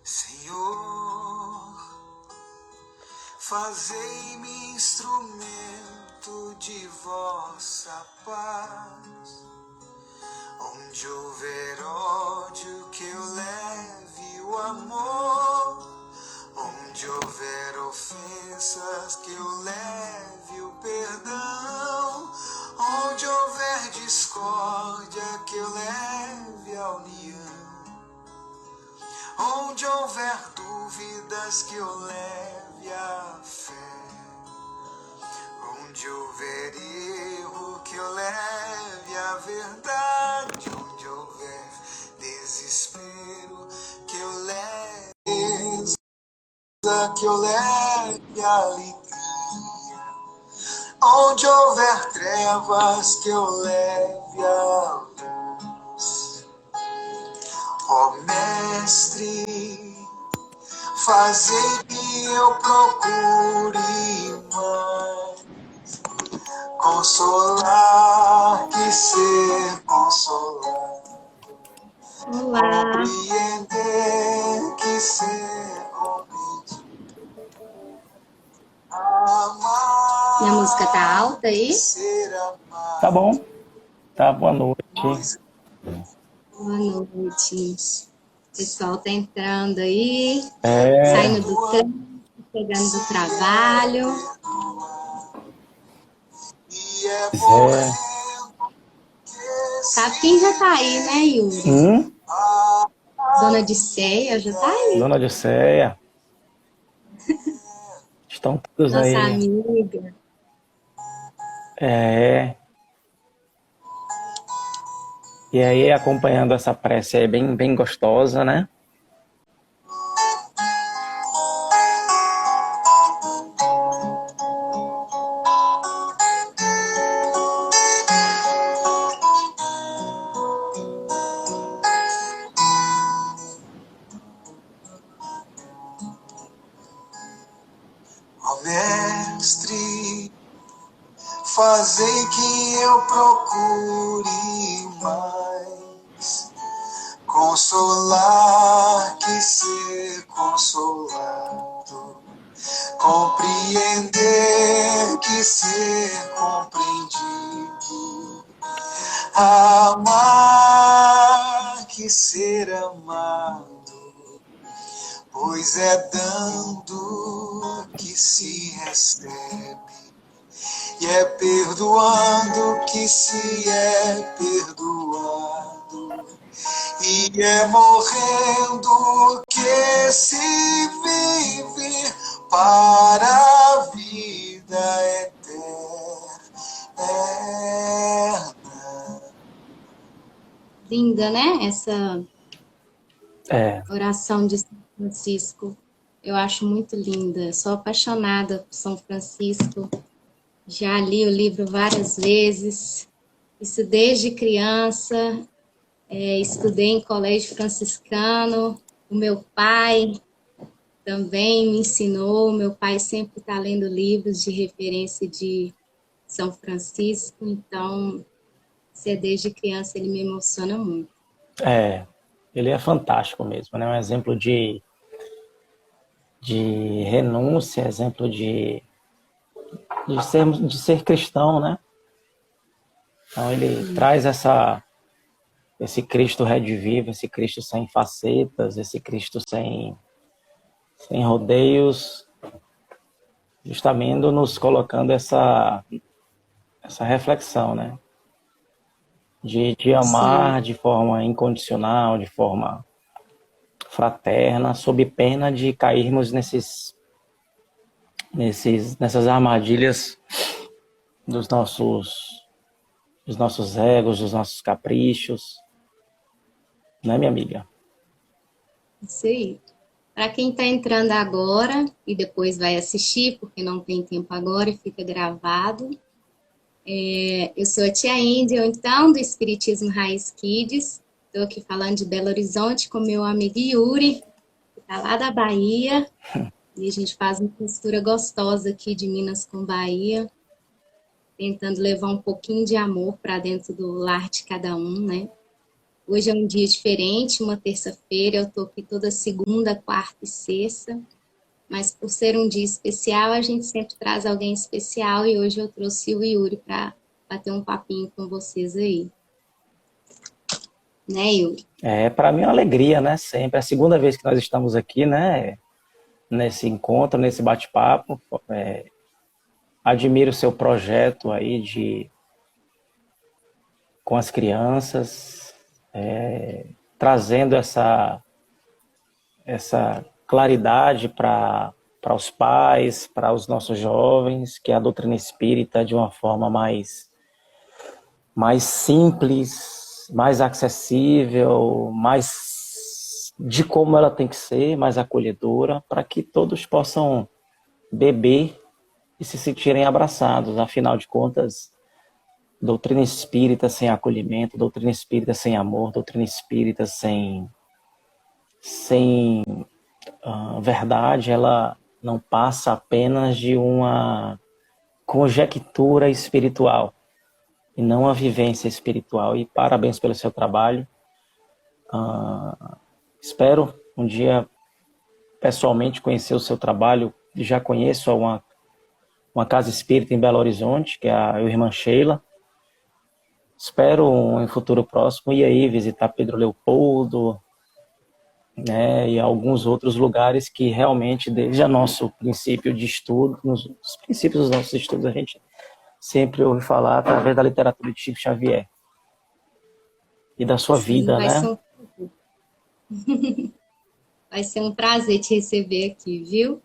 Senhor, fazei-me instrumento de vossa paz. Onde houver ódio, que eu leve o amor. Onde houver ofensas, que eu leve o perdão. Onde houver discórdia, que eu leve a união. Onde houver dúvidas, que eu leve a fé. Onde houver erro, que eu leve a verdade. Onde houver desespero, que eu leve que eu leve a alegria. Onde houver trevas, que eu leve a luz. Ó Mestre, fazei que eu procure mais consolar que ser consolado. Olá. Compreender que ser compreendido. Minha música tá alta aí? Tá bom. Tá, boa noite. Boa noite. O pessoal tá entrando aí, É. saindo do trânsito, chegando do trabalho. Sabe quem já tá aí, né, Yuri? Dona Odisseia já tá aí. Dona Odisseia. Estão todos Nossa aí. Nossa amiga. E aí, acompanhando essa prece aí, bem gostosa, né? Ó Mestre, fazei que eu procure mais consolar que ser consolado, compreender que ser compreendido, amar que ser amado, pois é dando que se recebe, e é perdoando que se é perdoado, e é morrendo que se vive para a vida eterna. Linda, né? Essa oração de São Francisco. Eu acho muito linda. Sou apaixonada por São Francisco. Já li o livro várias vezes. Isso desde criança. Estudei em colégio franciscano. O meu pai também me ensinou. Meu pai sempre está lendo livros de referência de São Francisco. Então, desde criança, ele me emociona muito. Ele é fantástico mesmo, né? Um exemplo de renúncia, exemplo de ser cristão, né? Então ele traz esse Cristo redivivo, esse Cristo sem facetas, esse Cristo sem rodeios, justamente nos colocando essa reflexão, né? De amar de forma incondicional, de forma fraterna, sob pena de cairmos nessas armadilhas dos nossos egos, dos nossos caprichos, né, minha amiga? Isso aí. Para quem está entrando agora e depois vai assistir, porque não tem tempo agora e fica gravado, eu sou a tia Índia, ou então do Espiritismo Raiz Kids. Estou aqui falando de Belo Horizonte com meu amigo Yuri, que está lá da Bahia. E a gente faz uma mistura gostosa aqui de Minas com Bahia, tentando levar um pouquinho de amor para dentro do lar de cada um, né? Hoje é um dia diferente, uma terça-feira, eu estou aqui toda segunda, quarta e sexta, mas por ser um dia especial, a gente sempre traz alguém especial e hoje eu trouxe o Yuri para bater um papinho com vocês aí. Né, Yuri? Para mim é uma alegria, né? Sempre. É a segunda vez que nós estamos aqui, né? Nesse encontro, nesse bate-papo. Admiro o seu projeto aí com as crianças, trazendo essa claridade para os pais, para os nossos jovens, que é a doutrina espírita de uma forma mais simples, mais acessível, mais de como ela tem que ser, mais acolhedora, para que todos possam beber e se sentirem abraçados. Afinal de contas, doutrina espírita sem acolhimento, doutrina espírita sem amor, doutrina espírita sem verdade, ela não passa apenas de uma conjectura espiritual e não a vivência espiritual. E parabéns pelo seu trabalho. Espero um dia pessoalmente conhecer o seu trabalho. Já conheço uma casa espírita em Belo Horizonte, que é a Irmã Sheila. Espero em futuro próximo ir aí visitar Pedro Leopoldo, né, e alguns outros lugares que realmente, desde o nosso princípio de estudo, nos princípios dos nossos estudos, a gente sempre ouve falar através da literatura de Chico Xavier e da sua vida, né? Vai ser um prazer te receber aqui, viu?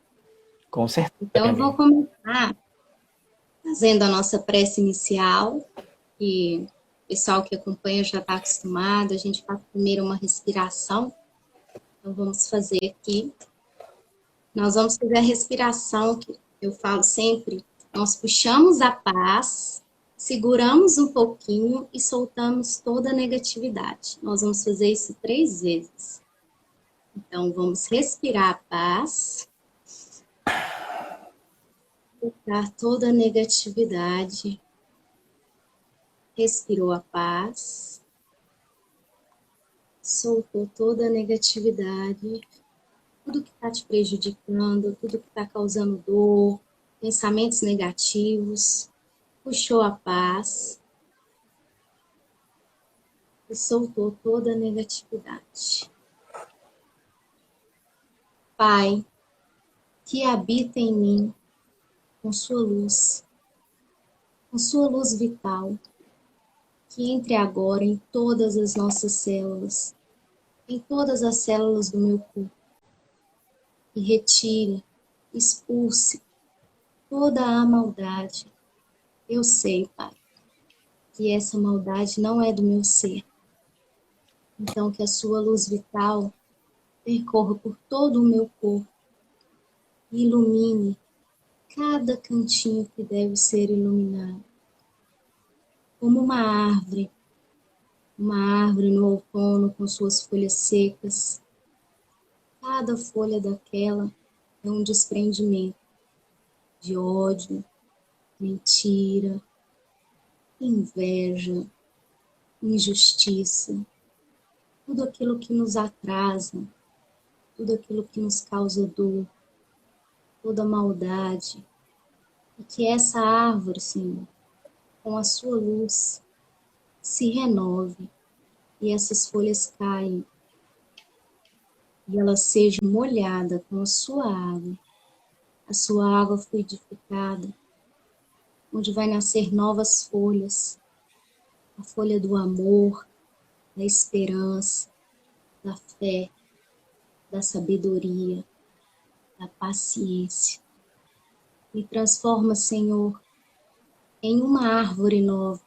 Com certeza. Então, eu vou começar fazendo a nossa prece inicial, que o pessoal que acompanha já está acostumado. A gente faz primeiro uma respiração. Então, vamos fazer aqui. Nós vamos fazer a respiração, que eu falo sempre. Nós puxamos a paz, seguramos um pouquinho e soltamos toda a negatividade. Nós vamos fazer isso 3 vezes. Então, vamos respirar a paz. Soltar toda a negatividade. Respirou a paz. Soltou toda a negatividade. Tudo que está te prejudicando, tudo que está causando dor, pensamentos negativos. Puxou a paz. E soltou toda a negatividade. Pai, que habita em mim, com sua luz vital, que entre agora em todas as nossas células, em todas as células do meu corpo, e retire, expulse toda a maldade. Eu sei, Pai, que essa maldade não é do meu ser. Então, que a sua luz vital percorra por todo o meu corpo e ilumine cada cantinho que deve ser iluminado. Como uma árvore no outono com suas folhas secas. Cada folha daquela é um desprendimento de ódio, mentira, inveja, injustiça, tudo aquilo que nos atrasa, tudo aquilo que nos causa dor, toda maldade. E que essa árvore, Senhor, com a sua luz, se renove e essas folhas caiam e ela seja molhada com a sua água fluidificada, onde vai nascer novas folhas, a folha do amor, da esperança, da fé, da sabedoria, da paciência. Me transforma, Senhor, em uma árvore nova,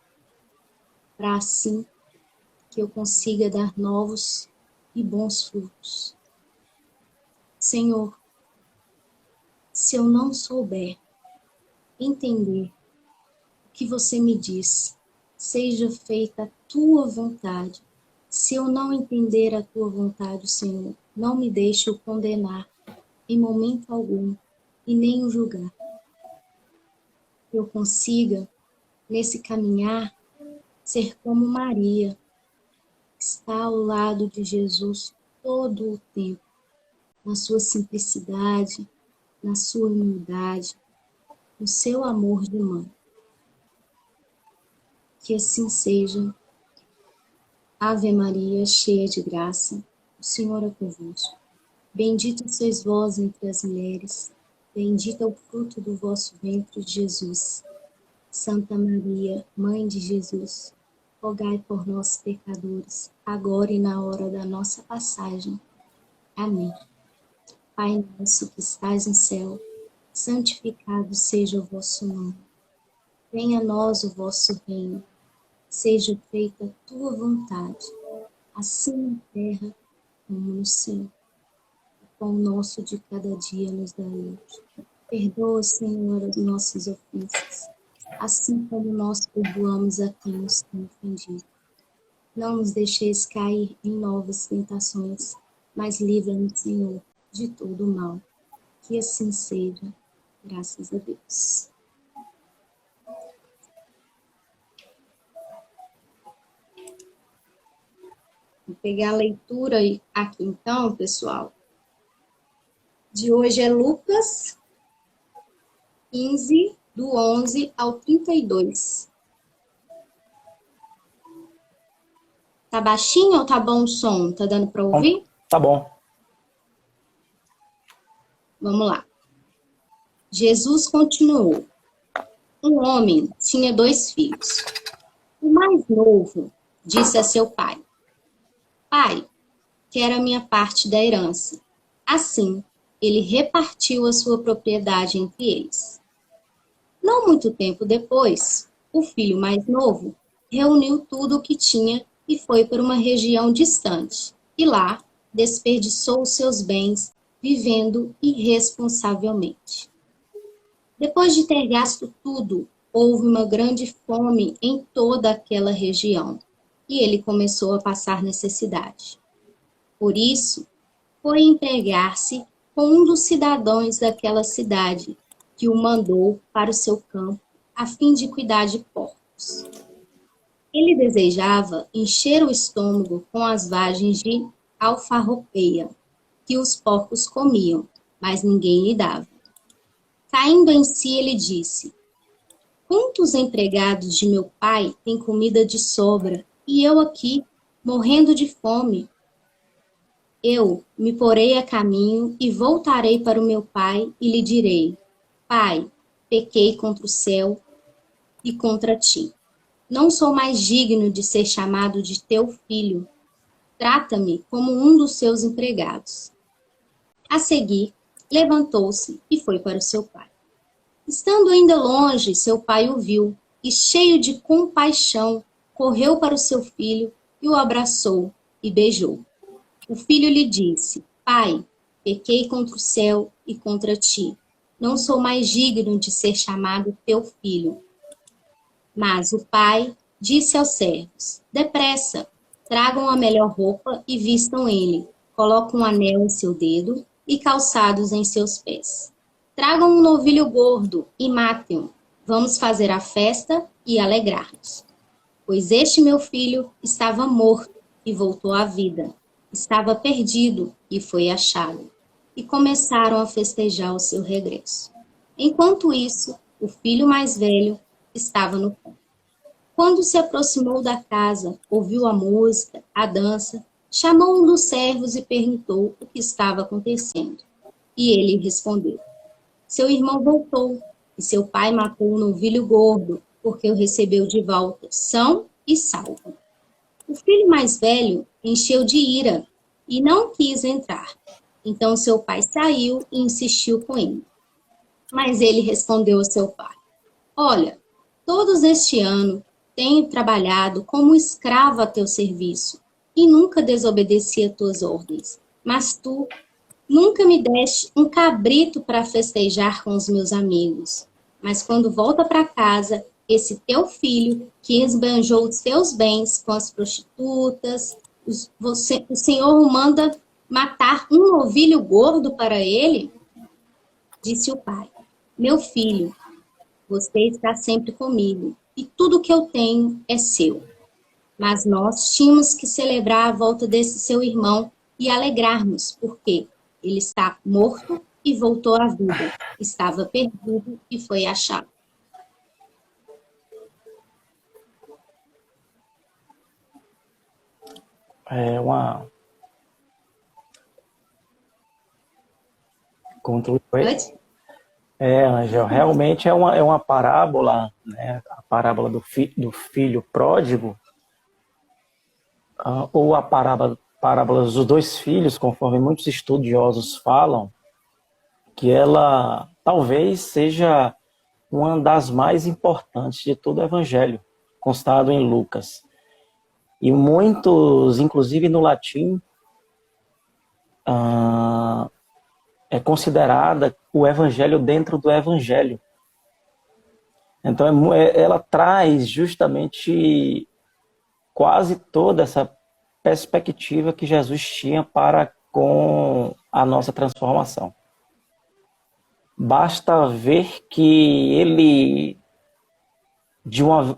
para assim que eu consiga dar novos e bons frutos. Senhor, se eu não souber entender o que você me diz, seja feita a tua vontade. Se eu não entender a tua vontade, Senhor, não me deixe o condenar em momento algum e nem o julgar. Que eu consiga, nesse caminhar, ser como Maria, está ao lado de Jesus todo o tempo, na sua simplicidade, na sua humildade, no seu amor de mãe. Que assim seja. Ave Maria, cheia de graça, o Senhor é convosco. Bendita sois vós entre as mulheres, bendito é o fruto do vosso ventre, Jesus. Santa Maria, Mãe de Jesus, rogai por nós, pecadores, agora e na hora da nossa passagem. Amém. Pai nosso que estais no céu, santificado seja o vosso nome. Venha a nós o vosso reino. Seja feita a tua vontade, assim na terra como no céu. O pão nosso de cada dia nos dai hoje. Perdoa, Senhor, as nossas ofensas, assim como nós perdoamos a quem nos tem ofendido. Não nos deixeis cair em novas tentações, mas livra-nos, Senhor, de todo o mal. Que assim seja, graças a Deus. Vou pegar a leitura aqui então, pessoal. De hoje é Lucas 15, do 11 ao 32. Tá baixinho ou tá bom o som? Tá dando para ouvir? Tá bom. Vamos lá. Jesus continuou. Um homem tinha 2 filhos. O mais novo disse a seu pai: Pai, quero a minha parte da herança. Assim, ele repartiu a sua propriedade entre eles. Não muito tempo depois, o filho mais novo reuniu tudo o que tinha e foi para uma região distante. E lá desperdiçou os seus bens vivendo irresponsavelmente. Depois de ter gasto tudo, houve uma grande fome em toda aquela região e ele começou a passar necessidade. Por isso, foi empregar-se com um dos cidadãos daquela cidade, que o mandou para o seu campo a fim de cuidar de porcos. Ele desejava encher o estômago com as vagens de alfarropeia que os porcos comiam, mas ninguém lhe dava. Caindo em si, ele disse: Quantos empregados de meu pai têm comida de sobra, e eu aqui, morrendo de fome? Eu me porei a caminho e voltarei para o meu pai e lhe direi: Pai, pequei contra o céu e contra ti. Não sou mais digno de ser chamado de teu filho. Trata-me como um dos seus empregados. A seguir, levantou-se e foi para o seu pai. Estando ainda longe, seu pai o viu e, cheio de compaixão, correu para o seu filho e o abraçou e beijou. O filho lhe disse: Pai, pequei contra o céu e contra ti. Não sou mais digno de ser chamado teu filho. Mas o pai disse aos servos: Depressa, tragam a melhor roupa e vistam ele. Coloquem um anel em seu dedo e calçados em seus pés. Tragam um novilho gordo e matem-o. Vamos fazer a festa e alegrar-nos. Pois este meu filho estava morto e voltou à vida. Estava perdido e foi achado. E começaram a festejar o seu regresso. Enquanto isso, o filho mais velho estava no campo. Quando se aproximou da casa, ouviu a música, a dança, chamou um dos servos e perguntou o que estava acontecendo. E ele respondeu: Seu irmão voltou, e seu pai matou um novilho gordo, porque o recebeu de volta, são e salvo. O filho mais velho encheu de ira e não quis entrar. Então seu pai saiu e insistiu com ele. Mas ele respondeu ao seu pai: Olha, todos este ano tenho trabalhado como escravo a teu serviço e nunca desobedeci a tuas ordens. Mas tu nunca me deste um cabrito para festejar com os meus amigos. Mas quando volta para casa, esse teu filho, que esbanjou os seus bens com as prostitutas, o Senhor o manda matar um novilho gordo para ele? Disse o pai: Meu filho, você está sempre comigo, e tudo que eu tenho é seu. Mas nós tínhamos que celebrar a volta desse seu irmão e alegrarmos, porque ele está morto e voltou à vida. Estava perdido e foi achado. É uma... Conclui. Pode? Angel, realmente é uma parábola, né? A parábola do filho pródigo, ou a parábola dos dois filhos, conforme muitos estudiosos falam, que ela talvez seja uma das mais importantes de todo o Evangelho, constado em Lucas. E muitos, inclusive no latim, é considerada o Evangelho dentro do Evangelho. Então, ela traz justamente quase toda essa perspectiva que Jesus tinha para com a nossa transformação. Basta ver que ele,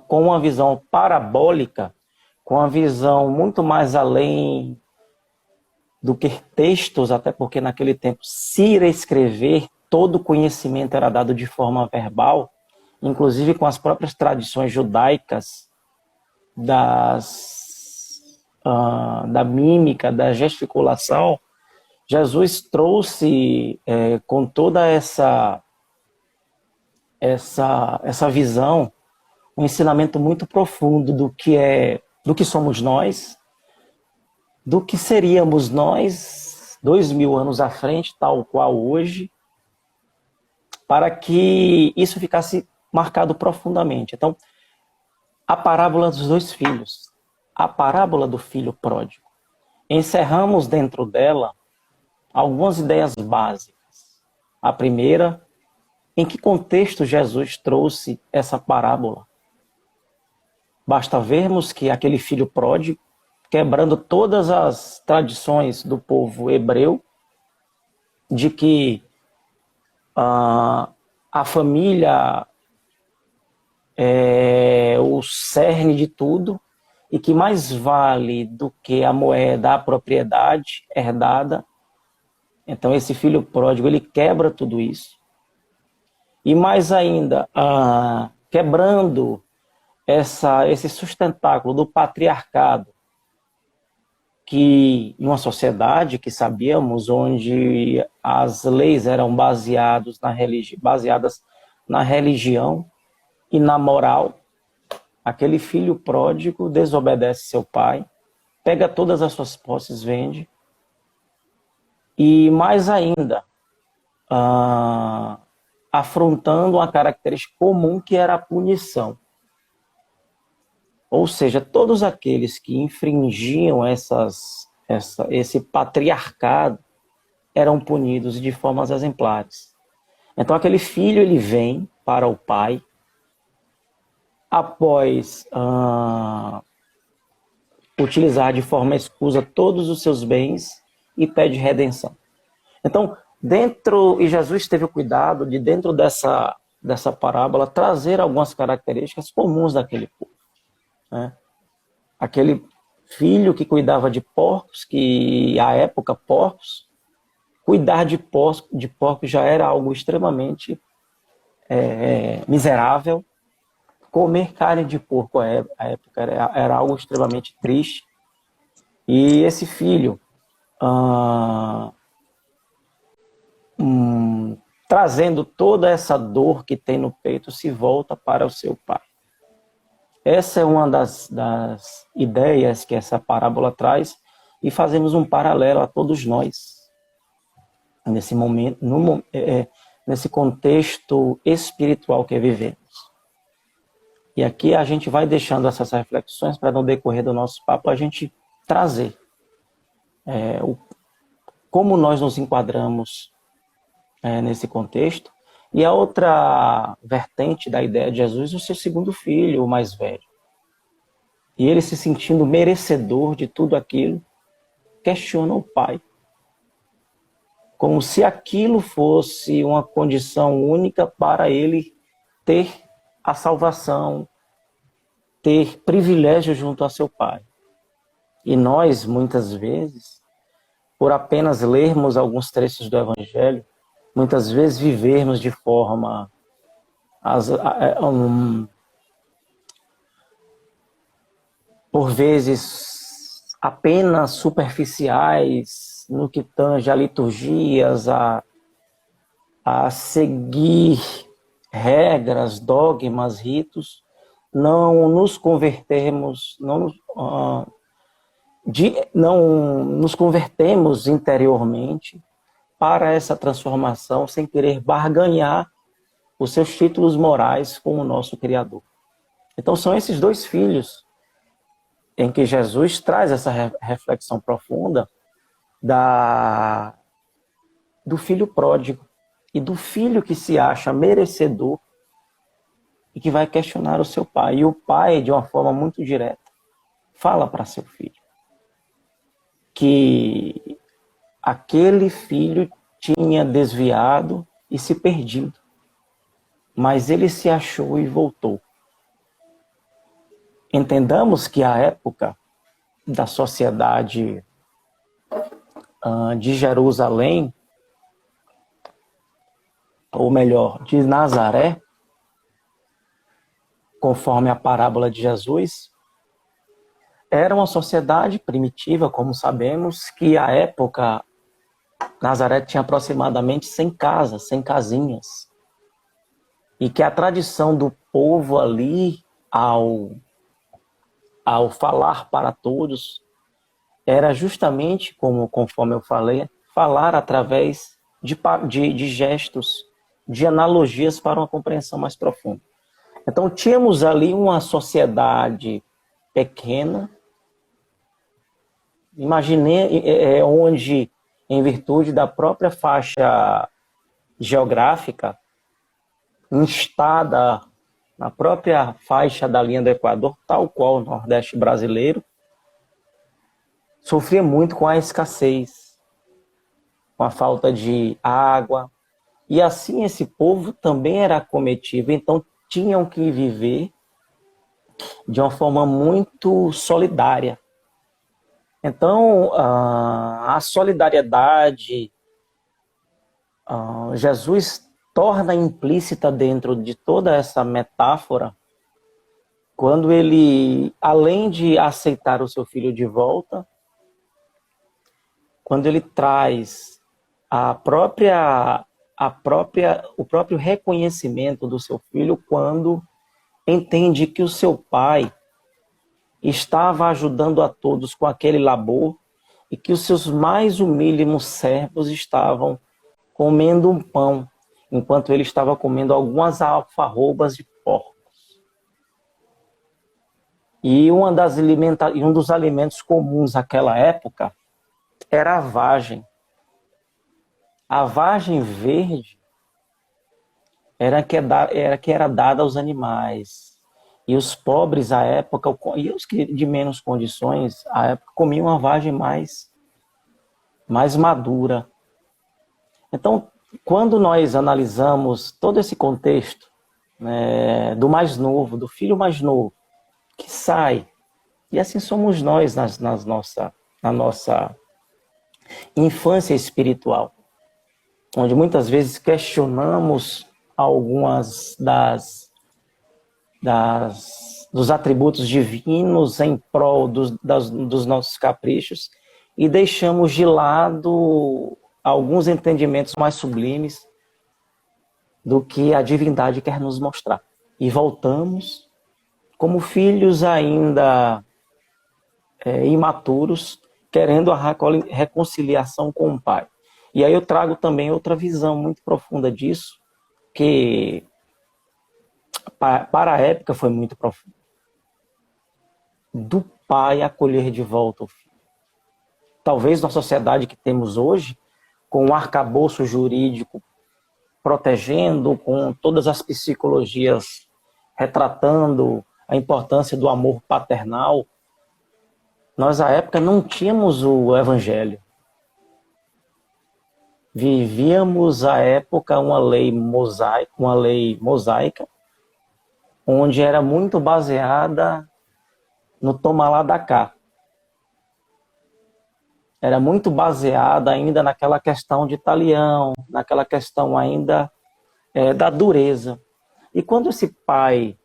com uma visão parabólica, com uma visão muito mais além do que textos, até porque naquele tempo, se escrever, todo conhecimento era dado de forma verbal, inclusive com as próprias tradições judaicas, da mímica, da gesticulação. Jesus trouxe com toda essa visão um ensinamento muito profundo do que somos nós, do que seríamos nós 2000 anos à frente, tal qual hoje, para que isso ficasse marcado profundamente. Então, a parábola dos dois filhos, a parábola do filho pródigo, encerramos dentro dela algumas ideias básicas. A primeira, em que contexto Jesus trouxe essa parábola? Basta vermos que aquele filho pródigo, quebrando todas as tradições do povo hebreu, de que a família é o cerne de tudo, e que mais vale do que a moeda, a propriedade herdada. Então esse filho pródigo, ele quebra tudo isso. E mais ainda, quebrando esse sustentáculo do patriarcado, que em uma sociedade que sabíamos, onde as leis eram baseadas na religião e na moral, aquele filho pródigo desobedece seu pai, pega todas as suas posses, vende, e mais ainda, afrontando uma característica comum que era a punição. Ou seja, todos aqueles que infringiam esse patriarcado eram punidos de formas exemplares. Então aquele filho, ele vem para o pai, após utilizar de forma escusa todos os seus bens, e pede redenção. Então, e Jesus teve o cuidado de, dentro dessa parábola, trazer algumas características comuns daquele povo. Né? Aquele filho que cuidava de porcos, que à época porcos, cuidar de porcos já era algo extremamente miserável. Comer carne de porco à época era algo extremamente triste. E esse filho, trazendo toda essa dor que tem no peito, se volta para o seu pai. Essa é uma das ideias que essa parábola traz, e fazemos um paralelo a todos nós, nesse momento, nesse contexto espiritual que vivemos. E aqui a gente vai deixando essas reflexões para, no decorrer do nosso papo, a gente trazer como nós nos enquadramos nesse contexto. E a outra vertente da ideia de Jesus, o seu segundo filho, o mais velho. E ele, se sentindo merecedor de tudo aquilo, questiona o pai. Como se aquilo fosse uma condição única para ele ter a salvação, ter privilégio junto a seu pai. E nós, muitas vezes, por apenas lermos alguns trechos do Evangelho, muitas vezes vivermos de forma por vezes apenas superficiais no que tange a liturgias, a seguir regras, dogmas, ritos, não nos convertemos, não nos convertemos interiormente para essa transformação sem querer barganhar os seus títulos morais com o nosso Criador. Então são esses dois filhos em que Jesus traz essa reflexão profunda do filho pródigo e do filho que se acha merecedor e que vai questionar o seu pai. E o pai, de uma forma muito direta, fala para seu filho que aquele filho tinha desviado e se perdido, mas ele se achou e voltou. Entendamos que a época da sociedade de Jerusalém, ou melhor, de Nazaré, conforme a parábola de Jesus, era uma sociedade primitiva, como sabemos, que à época Nazaré tinha aproximadamente 100 casas, 100 casinhas. E que a tradição do povo ali, ao falar para todos, era justamente, conforme eu falei, falar através de gestos, de analogias para uma compreensão mais profunda. Então, tínhamos ali uma sociedade pequena, imaginei onde, em virtude da própria faixa geográfica, instada na própria faixa da linha do Equador, tal qual o Nordeste brasileiro, sofria muito com a escassez, com a falta de água, e assim esse povo também era acometido, então tinham que viver de uma forma muito solidária. Então, a solidariedade, Jesus torna implícita dentro de toda essa metáfora, quando ele, além de aceitar o seu filho de volta, quando ele traz o próprio reconhecimento do seu filho, quando entende que o seu pai estava ajudando a todos com aquele labor e que os seus mais humílimos servos estavam comendo um pão, enquanto ele estava comendo algumas alfarrobas de porcos. E um dos alimentos comuns naquela época era a vagem. A vagem verde era que era dada aos animais. E os pobres, à época, e os de menos condições, à época, comiam uma vagem mais madura. Então, quando nós analisamos todo esse contexto, né, do mais novo, do filho mais novo, que sai, e assim somos nós na nossa infância espiritual, onde muitas vezes questionamos algumas dos atributos divinos em prol dos nossos caprichos e deixamos de lado alguns entendimentos mais sublimes do que a divindade quer nos mostrar. E voltamos como filhos ainda imaturos, querendo a reconciliação com o Pai. E aí eu trago também outra visão muito profunda disso, que para a época foi muito profundo. Do pai acolher de volta o filho. Talvez na sociedade que temos hoje, com um arcabouço jurídico protegendo, com todas as psicologias retratando a importância do amor paternal, nós à época não tínhamos o Evangelho. Vivíamos à época uma lei mosaica, onde era muito baseada no toma lá da cá. Era muito baseada ainda naquela questão de talião, naquela questão ainda da dureza. E quando esse pai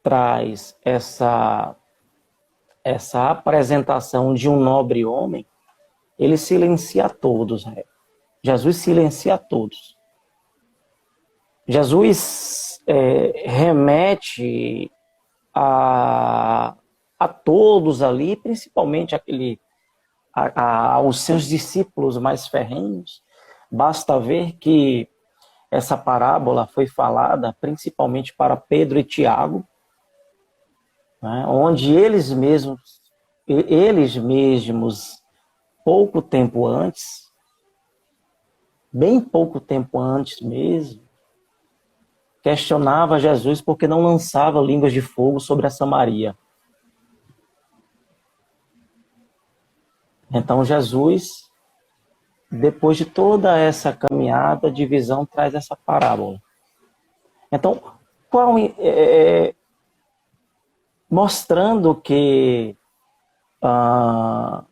traz essa apresentação de um nobre homem, ele silencia a todos. Jesus silencia a todos. Jesus remete a todos ali, principalmente aos seus discípulos mais ferrenhos. Basta ver que essa parábola foi falada principalmente para Pedro e Tiago, né, onde eles mesmos, pouco tempo antes, bem pouco tempo antes mesmo, questionava Jesus porque não lançava línguas de fogo sobre a Samaria. Então Jesus, depois de toda essa caminhada de visão, traz essa parábola. Então, mostrando que a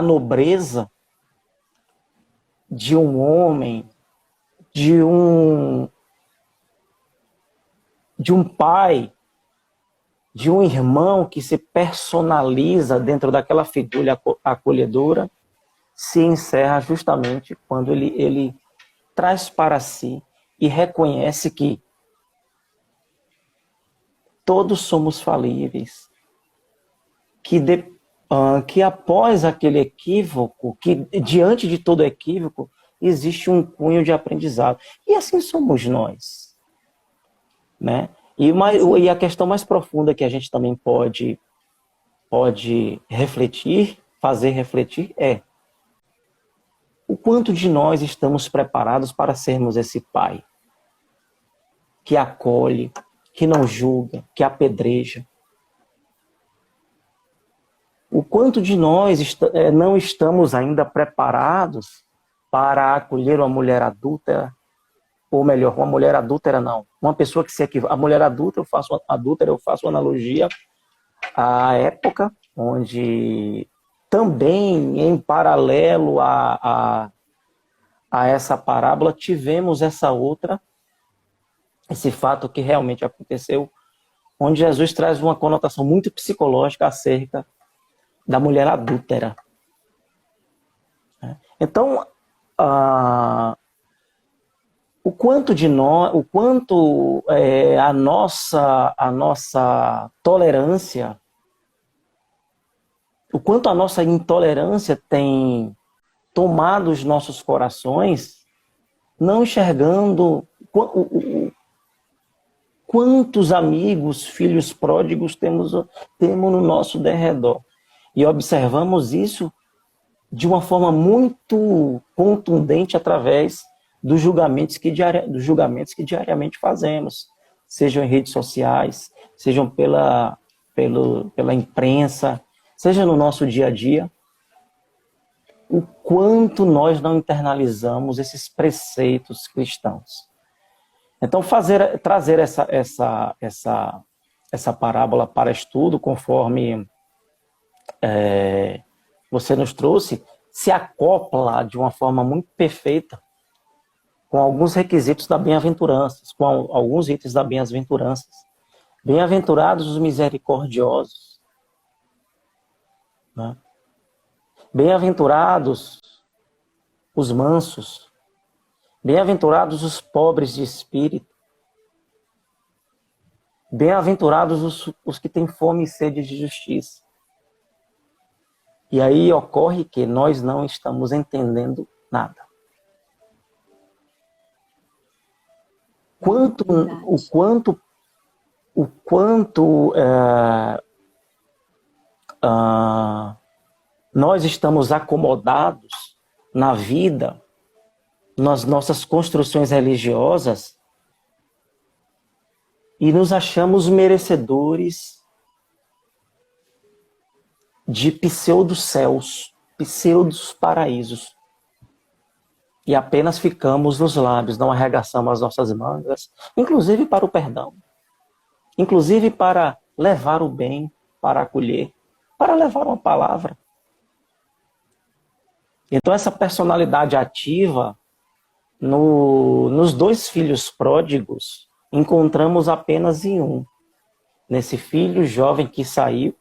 nobreza de um homem, de um pai, de um irmão que se personaliza dentro daquela figura acolhedora, se encerra justamente quando ele traz para si e reconhece que todos somos falíveis, que após aquele equívoco, que diante de todo equívoco, existe um cunho de aprendizado. E assim somos nós, né? E a questão mais profunda que a gente também pode refletir, fazer refletir, é o quanto de nós estamos preparados para sermos esse pai que acolhe, que não julga, que apedreja. O quanto de nós não estamos ainda preparados para acolher uma mulher adúltera, ou melhor, uma mulher adúltera não, uma pessoa que se equivoca. A mulher adúltera, eu faço analogia à época onde também, em paralelo a essa parábola, tivemos esse fato que realmente aconteceu, onde Jesus traz uma conotação muito psicológica acerca da mulher adúltera. Então, o quanto a nossa tolerância, o quanto a nossa intolerância tem tomado os nossos corações, não enxergando quantos amigos, filhos pródigos temos no nosso derredor. E observamos isso de uma forma muito contundente através dos julgamentos que diariamente fazemos, sejam em redes sociais, sejam pela imprensa, seja no nosso dia a dia. O quanto nós não internalizamos esses preceitos cristãos. Então, trazer essa parábola para estudo, conforme você nos trouxe, se acopla de uma forma muito perfeita com alguns requisitos da bem-aventurança, com alguns itens da bem-aventurança. Bem-aventurados os misericordiosos, né? Bem-aventurados os mansos, bem-aventurados os pobres de espírito, bem-aventurados os que têm fome e sede de justiça. E aí ocorre que nós não estamos entendendo nada. O quanto nós estamos acomodados na vida, nas nossas construções religiosas, e nos achamos merecedores de pseudo-céus, pseudo-paraísos. E apenas ficamos nos lábios, não arregaçamos as nossas mangas, inclusive para o perdão. inclusive para levar o bem, para acolher, para levar uma palavra. Então, essa personalidade ativa, nos dois filhos pródigos, encontramos apenas em um. Nesse filho jovem que saindo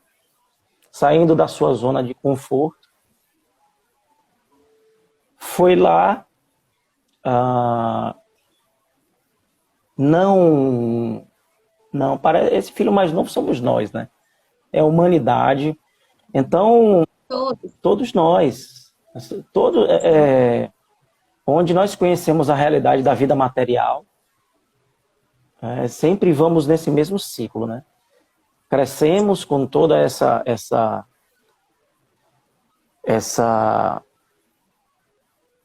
da sua zona de conforto, foi lá, para esse filho mais novo somos nós, né? É a humanidade. Então, todos nós, onde nós conhecemos a realidade da vida material, sempre vamos nesse mesmo ciclo, né? Crescemos com toda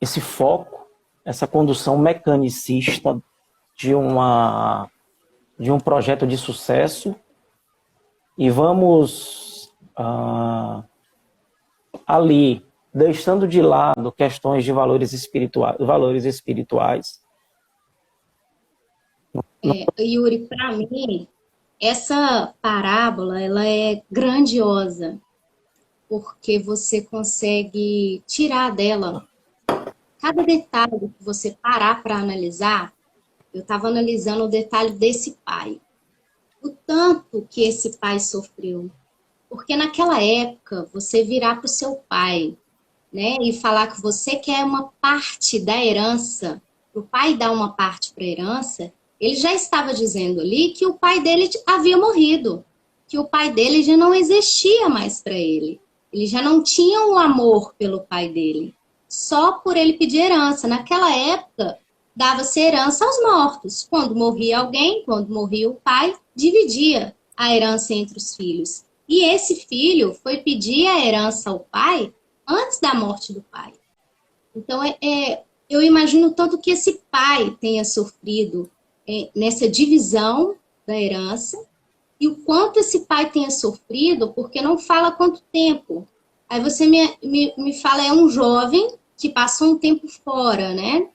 esse foco, essa condução mecanicista de um projeto de sucesso, e vamos ali, deixando de lado questões de valores espirituais. Yuri, para mim, essa parábola ela é grandiosa, porque você consegue tirar dela cada detalhe que você parar para analisar. Eu estava analisando o detalhe desse pai, o tanto que esse pai sofreu. Porque naquela época, você virar para o seu pai, né, e falar que você quer uma parte da herança, o pai dar uma parte para a herança, ele já estava dizendo ali que o pai dele havia morrido, que o pai dele já não existia mais para ele. Ele já não tinha o amor pelo pai dele, só por ele pedir herança. Naquela época, dava-se herança aos mortos. Quando morria alguém, quando morria o pai, dividia a herança entre os filhos. E esse filho foi pedir a herança ao pai antes da morte do pai. Então, eu imagino tanto que esse pai tenha sofrido nessa divisão da herança, e o quanto esse pai tenha sofrido, porque não fala quanto tempo. Aí você me fala, é um jovem que passou um tempo fora, né?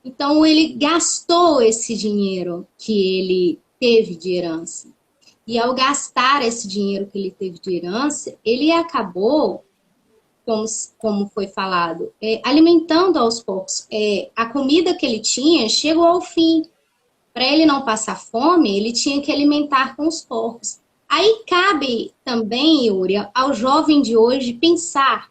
Então, ele gastou esse dinheiro que ele teve de herança. E ao gastar esse dinheiro que ele teve de herança, ele acabou, como foi falado, alimentando aos poucos. A comida que ele tinha chegou ao fim. Para ele não passar fome, ele tinha que alimentar com os porcos. Aí cabe também, Yuri, ao jovem de hoje pensar,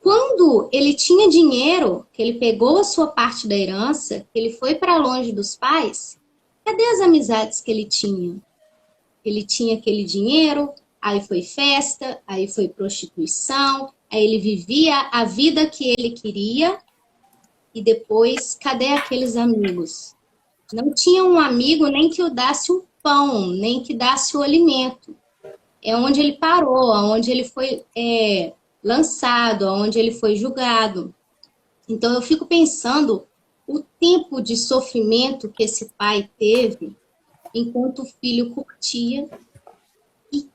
quando ele tinha dinheiro, que ele pegou a sua parte da herança, que ele foi para longe dos pais, cadê as amizades que ele tinha? Ele tinha aquele dinheiro, aí foi festa, aí foi prostituição, aí ele vivia a vida que ele queria, e depois, cadê aqueles amigos? Não tinha um amigo nem que o desse um pão, nem que desse o alimento. É onde ele parou, onde ele foi lançado, onde ele foi julgado. Então eu fico pensando o tempo de sofrimento que esse pai teve enquanto o filho curtia.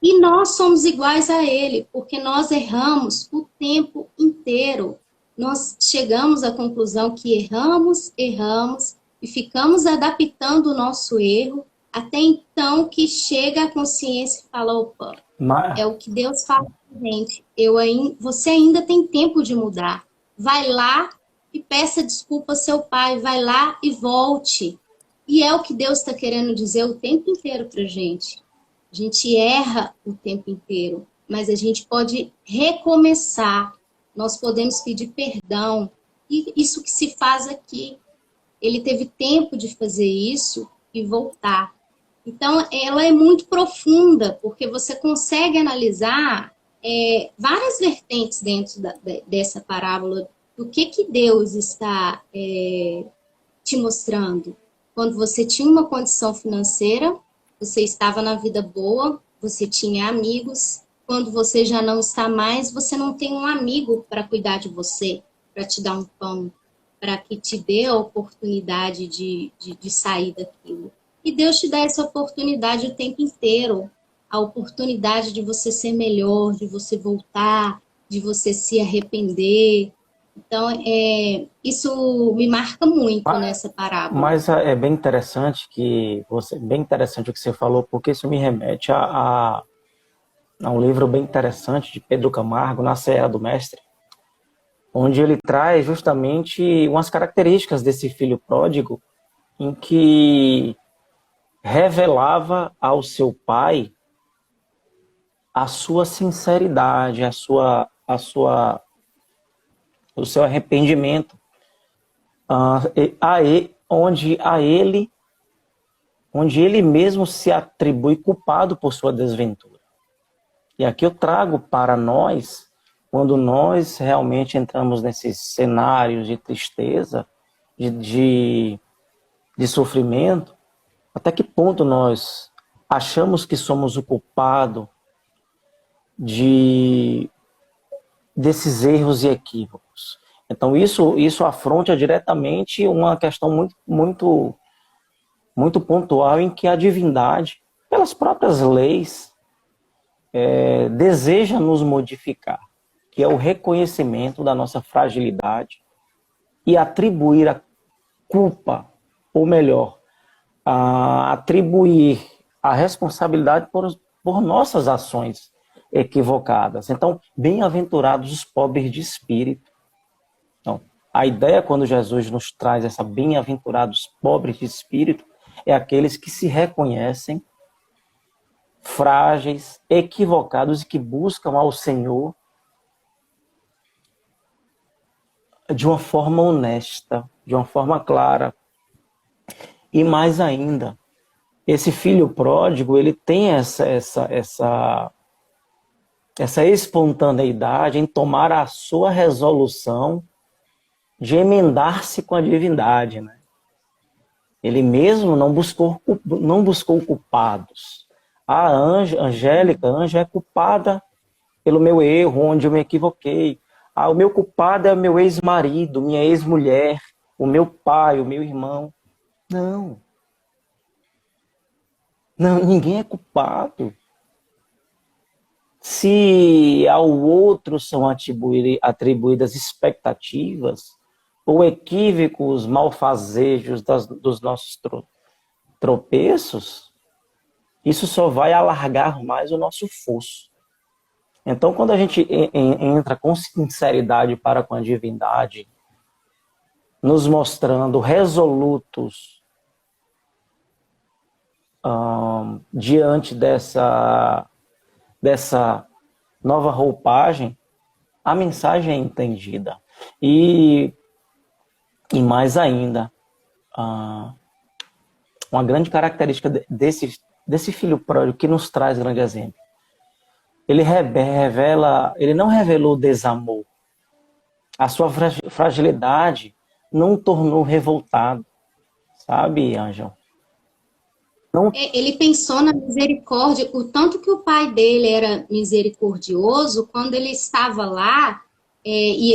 E nós somos iguais a ele, porque nós erramos o tempo inteiro. Nós chegamos à conclusão que erramos e ficamos adaptando o nosso erro até então que chega a consciência e fala, opa, é o que Deus fala pra gente. Você ainda tem tempo de mudar. Vai lá e peça desculpa ao seu pai, vai lá e volte. E é o que Deus está querendo dizer o tempo inteiro pra gente. A gente erra o tempo inteiro, mas a gente pode recomeçar. Nós podemos pedir perdão. E isso que se faz aqui. Ele teve tempo de fazer isso e voltar. Então, ela é muito profunda, porque você consegue analisar várias vertentes dentro dessa parábola do que Deus está te mostrando. Quando você tinha uma condição financeira, você estava na vida boa, você tinha amigos. Quando você já não está mais, você não tem um amigo para cuidar de você, para te dar um pão, para que te dê a oportunidade de sair daquilo. E Deus te dá essa oportunidade o tempo inteiro, a oportunidade de você ser melhor, de você voltar, de você se arrepender. Então, isso me marca muito nessa parábola. Mas é bem interessante bem interessante o que você falou, porque isso me remete a um livro bem interessante de Pedro Camargo, Na Seara do Mestre, onde ele traz justamente umas características desse filho pródigo, em que revelava ao seu pai a sua sinceridade, o seu arrependimento, onde ele mesmo se atribui culpado por sua desventura. E aqui eu trago para nós, quando nós realmente entramos nesses cenários de tristeza, de sofrimento, até que ponto nós achamos que somos o culpado desses erros e equívocos. Então isso afronta diretamente uma questão muito, muito, muito pontual em que a divindade, pelas próprias leis, deseja nos modificar, que é o reconhecimento da nossa fragilidade e atribuir a culpa, ou melhor, atribuir a responsabilidade por nossas ações equivocadas. Então, bem-aventurados os pobres de espírito. Então, a ideia, quando Jesus nos traz essa bem-aventurados pobres de espírito, é aqueles que se reconhecem frágeis, equivocados e que buscam ao Senhor de uma forma honesta, de uma forma clara. E mais ainda, esse filho pródigo, ele tem essa espontaneidade em tomar a sua resolução de emendar-se com a divindade, né? Ele mesmo não buscou culpados. A Angélica é culpada pelo meu erro, onde eu me equivoquei. O meu culpado é o meu ex-marido, minha ex-mulher, o meu pai, o meu irmão. Não, ninguém é culpado. Se ao outro são atribuídas expectativas ou equívocos, malfazejos dos nossos tropeços, isso só vai alargar mais o nosso fosso. Então, quando a gente entra com sinceridade para com a divindade, nos mostrando resolutos diante dessa nova roupagem, a mensagem é entendida. E mais ainda, uma grande característica desse filho pródigo que nos traz grande exemplo. Ele não revelou desamor. A sua fragilidade não o tornou revoltado. Sabe, Ângela? Ele pensou na misericórdia, o tanto que o pai dele era misericordioso, quando ele estava lá, e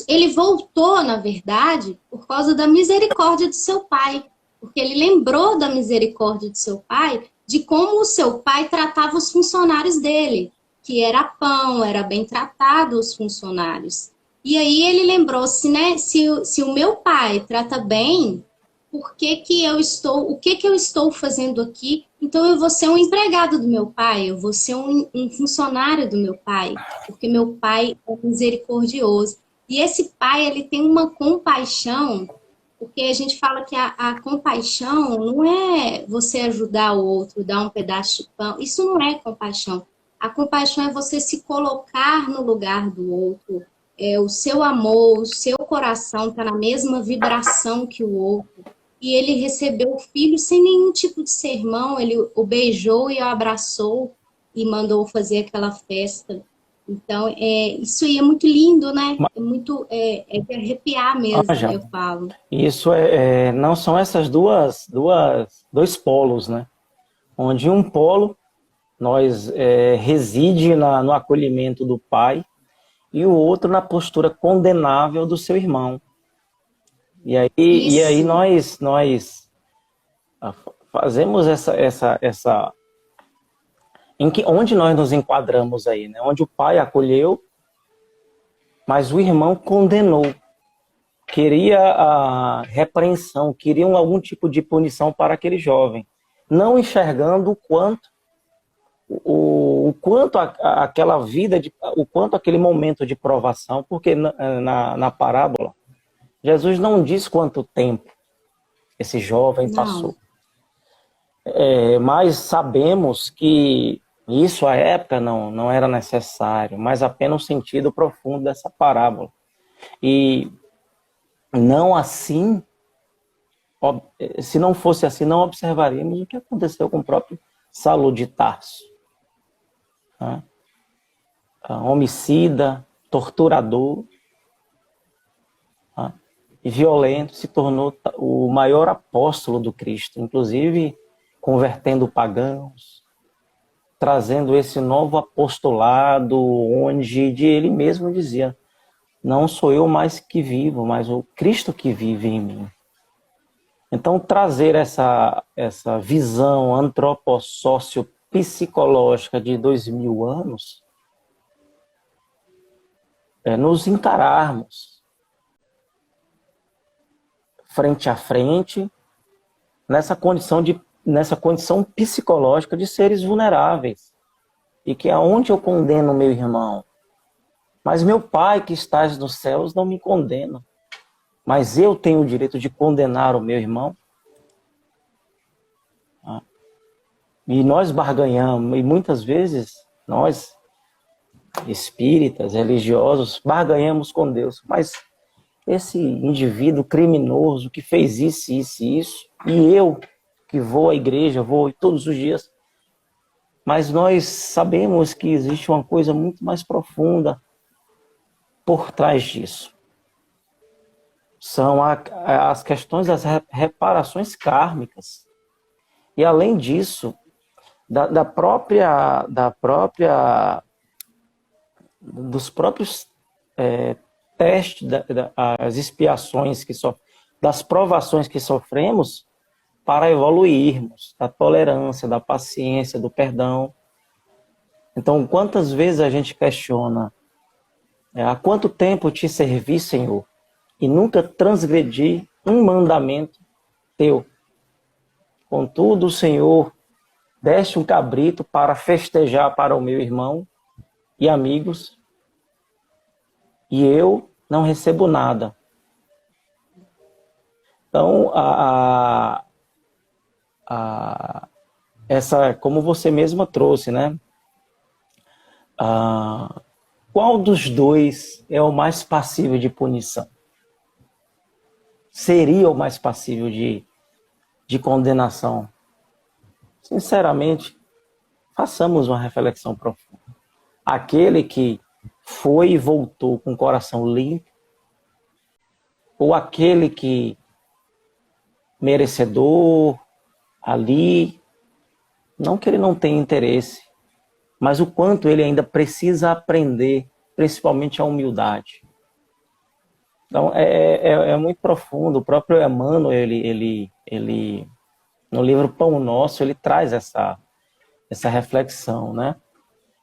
ele voltou, na verdade, por causa da misericórdia de seu pai, porque ele lembrou da misericórdia de seu pai, de como o seu pai tratava os funcionários dele, que era pão, era bem tratado os funcionários. E aí ele lembrou-se, né, se o meu pai trata bem, o que eu estou fazendo aqui? Então eu vou ser um empregado do meu pai, eu vou ser um funcionário do meu pai, porque meu pai é misericordioso. E esse pai, ele tem uma compaixão, porque a gente fala que a compaixão não é você ajudar o outro, dar um pedaço de pão, isso não é compaixão. A compaixão é você se colocar no lugar do outro, o seu amor, o seu coração está na mesma vibração que o outro. E ele recebeu o filho sem nenhum tipo de sermão, ele o beijou e o abraçou e mandou fazer aquela festa. Então, isso aí é muito lindo, né? É muito de arrepiar mesmo, eu falo. Isso não são essas dois polos, né? Onde um polo reside no acolhimento do pai e o outro na postura condenável do seu irmão. E aí nós fazemos onde nós nos enquadramos aí, né? Onde o pai acolheu, mas o irmão condenou. queria a repreensão, queriam algum tipo de punição para aquele jovem, não enxergando o quanto aquela vida, o quanto aquele momento de provação, porque na parábola, Jesus não diz quanto tempo esse jovem Não, passou. Mas sabemos que isso à época não era necessário, mas apenas o sentido profundo dessa parábola. E não assim, se não fosse assim, não observaríamos o que aconteceu com o próprio Saulo de Tarso. Né? Homicida, torturador, né? E violento, se tornou o maior apóstolo do Cristo, inclusive convertendo pagãos, trazendo esse novo apostolado, onde ele mesmo dizia: não sou eu mais que vivo, mas o Cristo que vive em mim. Então, trazer essa visão antropossócio-psicológica de 2000 anos é nos encararmos frente a frente nessa condição psicológica de seres vulneráveis. E que aonde eu condeno meu irmão? Mas meu Pai que estás nos céus não me condena. Mas eu tenho o direito de condenar o meu irmão? E nós barganhamos, e muitas vezes nós, espíritas, religiosos, barganhamos com Deus. Mas esse indivíduo criminoso que fez isso, isso e isso, e eu que vou à igreja, vou todos os dias, mas nós sabemos que existe uma coisa muito mais profunda por trás disso. São as questões das reparações kármicas. E além disso, dos próprios testes, as expiações das provações que sofremos para evoluirmos, da tolerância, da paciência, do perdão. Então, quantas vezes a gente questiona: há quanto tempo te servi, Senhor, e nunca transgredi um mandamento teu? Contudo, o Senhor deste um cabrito para festejar para o meu irmão e amigos, e eu não recebo nada. Então, essa, como você mesma trouxe, né? Qual dos dois é o mais passível de punição? Seria o mais passível de condenação? Sinceramente, façamos uma reflexão profunda. Aquele que foi e voltou com o coração limpo, ou aquele que merecedor ali, não que ele não tenha interesse, mas o quanto ele ainda precisa aprender, principalmente a humildade. Então, é muito profundo. O próprio Emmanuel, ele no livro Pão Nosso, ele traz essa reflexão, né?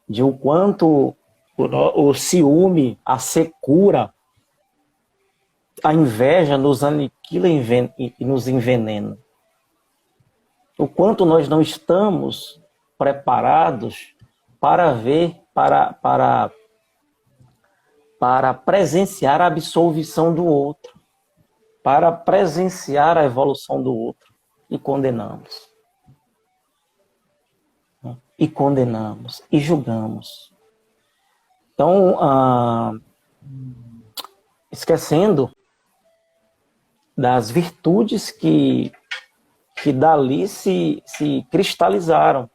De o quanto o ciúme, a secura, a inveja nos aniquila e nos envenena. O quanto nós não estamos preparados para ver, para presenciar a absolvição do outro, para presenciar a evolução do outro, e condenamos. E condenamos, e julgamos. Então, esquecendo das virtudes que dali se cristalizaram,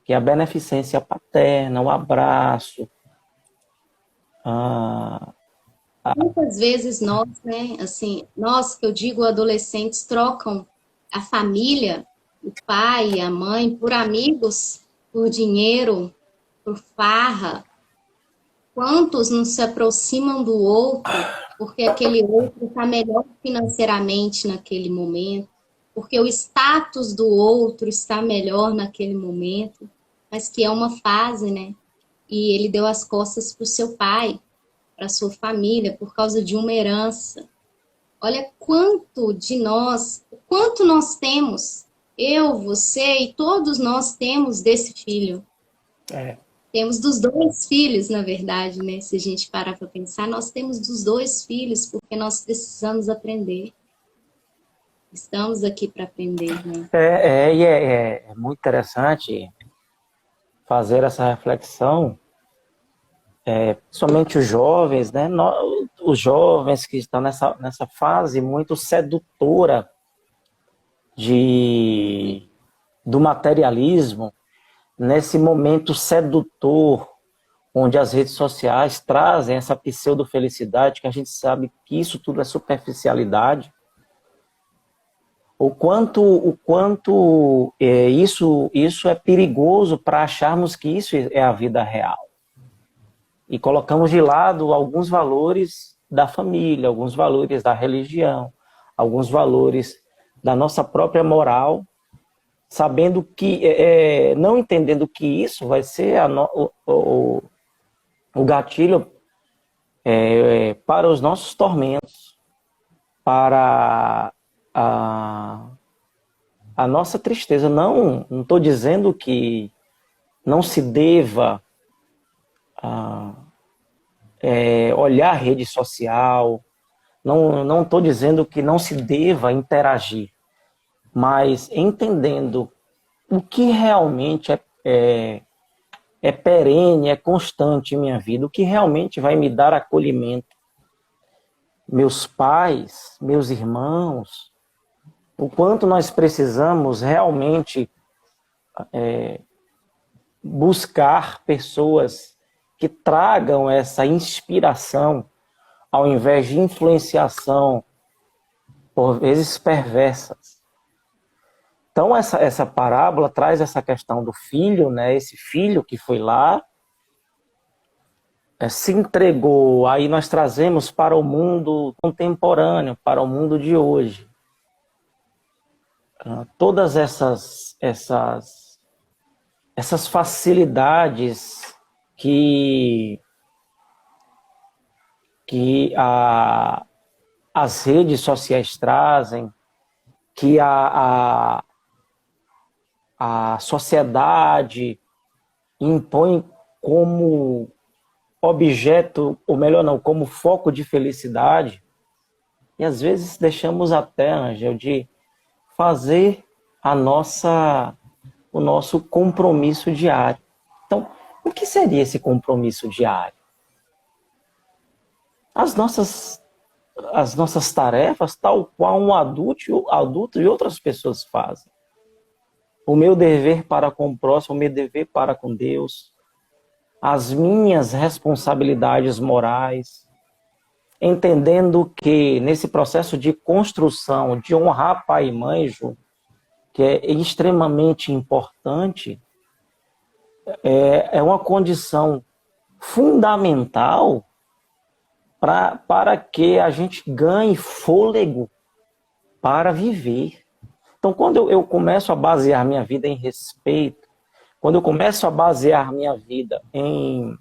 que é a beneficência paterna, o abraço. Muitas vezes nós, né, assim, nós que eu digo adolescentes, trocam a família, o pai e a mãe, por amigos, por dinheiro, por farra. Quantos não se aproximam do outro porque aquele outro está melhor financeiramente naquele momento, porque o status do outro está melhor naquele momento, mas que é uma fase, né? E ele deu as costas para o seu pai, para a sua família, por causa de uma herança. Olha quanto nós temos, eu, você e todos nós temos desse filho. É. Temos dos dois filhos, na verdade, né? Se a gente parar para pensar, nós temos dos dois filhos, porque nós precisamos aprender. Estamos aqui para aprender, né? É muito interessante fazer essa reflexão, somente os jovens, né? Os jovens que estão nessa fase muito sedutora do materialismo, nesse momento sedutor, onde as redes sociais trazem essa pseudo-felicidade, que a gente sabe que isso tudo é superficialidade. O quanto isso é perigoso para acharmos que isso é a vida real. E colocamos de lado alguns valores da família, alguns valores da religião, alguns valores da nossa própria moral, sabendo que, não entendendo que isso vai ser o gatilho para os nossos tormentos, para a nossa tristeza. Não estou dizendo que não se deva olhar a rede social, não estou dizendo que não se deva interagir, mas entendendo o que realmente é perene, é constante em minha vida, o que realmente vai me dar acolhimento. Meus pais, meus irmãos, o quanto nós precisamos realmente buscar pessoas que tragam essa inspiração, ao invés de influenciação, por vezes perversas. Então, essa parábola traz essa questão do filho, né? Esse filho que foi lá, se entregou. Aí nós trazemos para o mundo contemporâneo, para o mundo de hoje. Todas essas facilidades que as redes sociais trazem, que a sociedade impõe como objeto, ou melhor não, como foco de felicidade, e às vezes deixamos até, Ângel, de fazer o nosso compromisso diário. Então, o que seria esse compromisso diário? As nossas tarefas, tal qual um adulto e outras pessoas fazem. O meu dever para com o próximo, o meu dever para com Deus, as minhas responsabilidades morais, entendendo que nesse processo de construção, de honrar pai e mãe, Ju, que é extremamente importante, é uma condição fundamental para que a gente ganhe fôlego para viver. Então, quando eu começo a basear minha vida em respeito, quando eu começo a basear minha vida em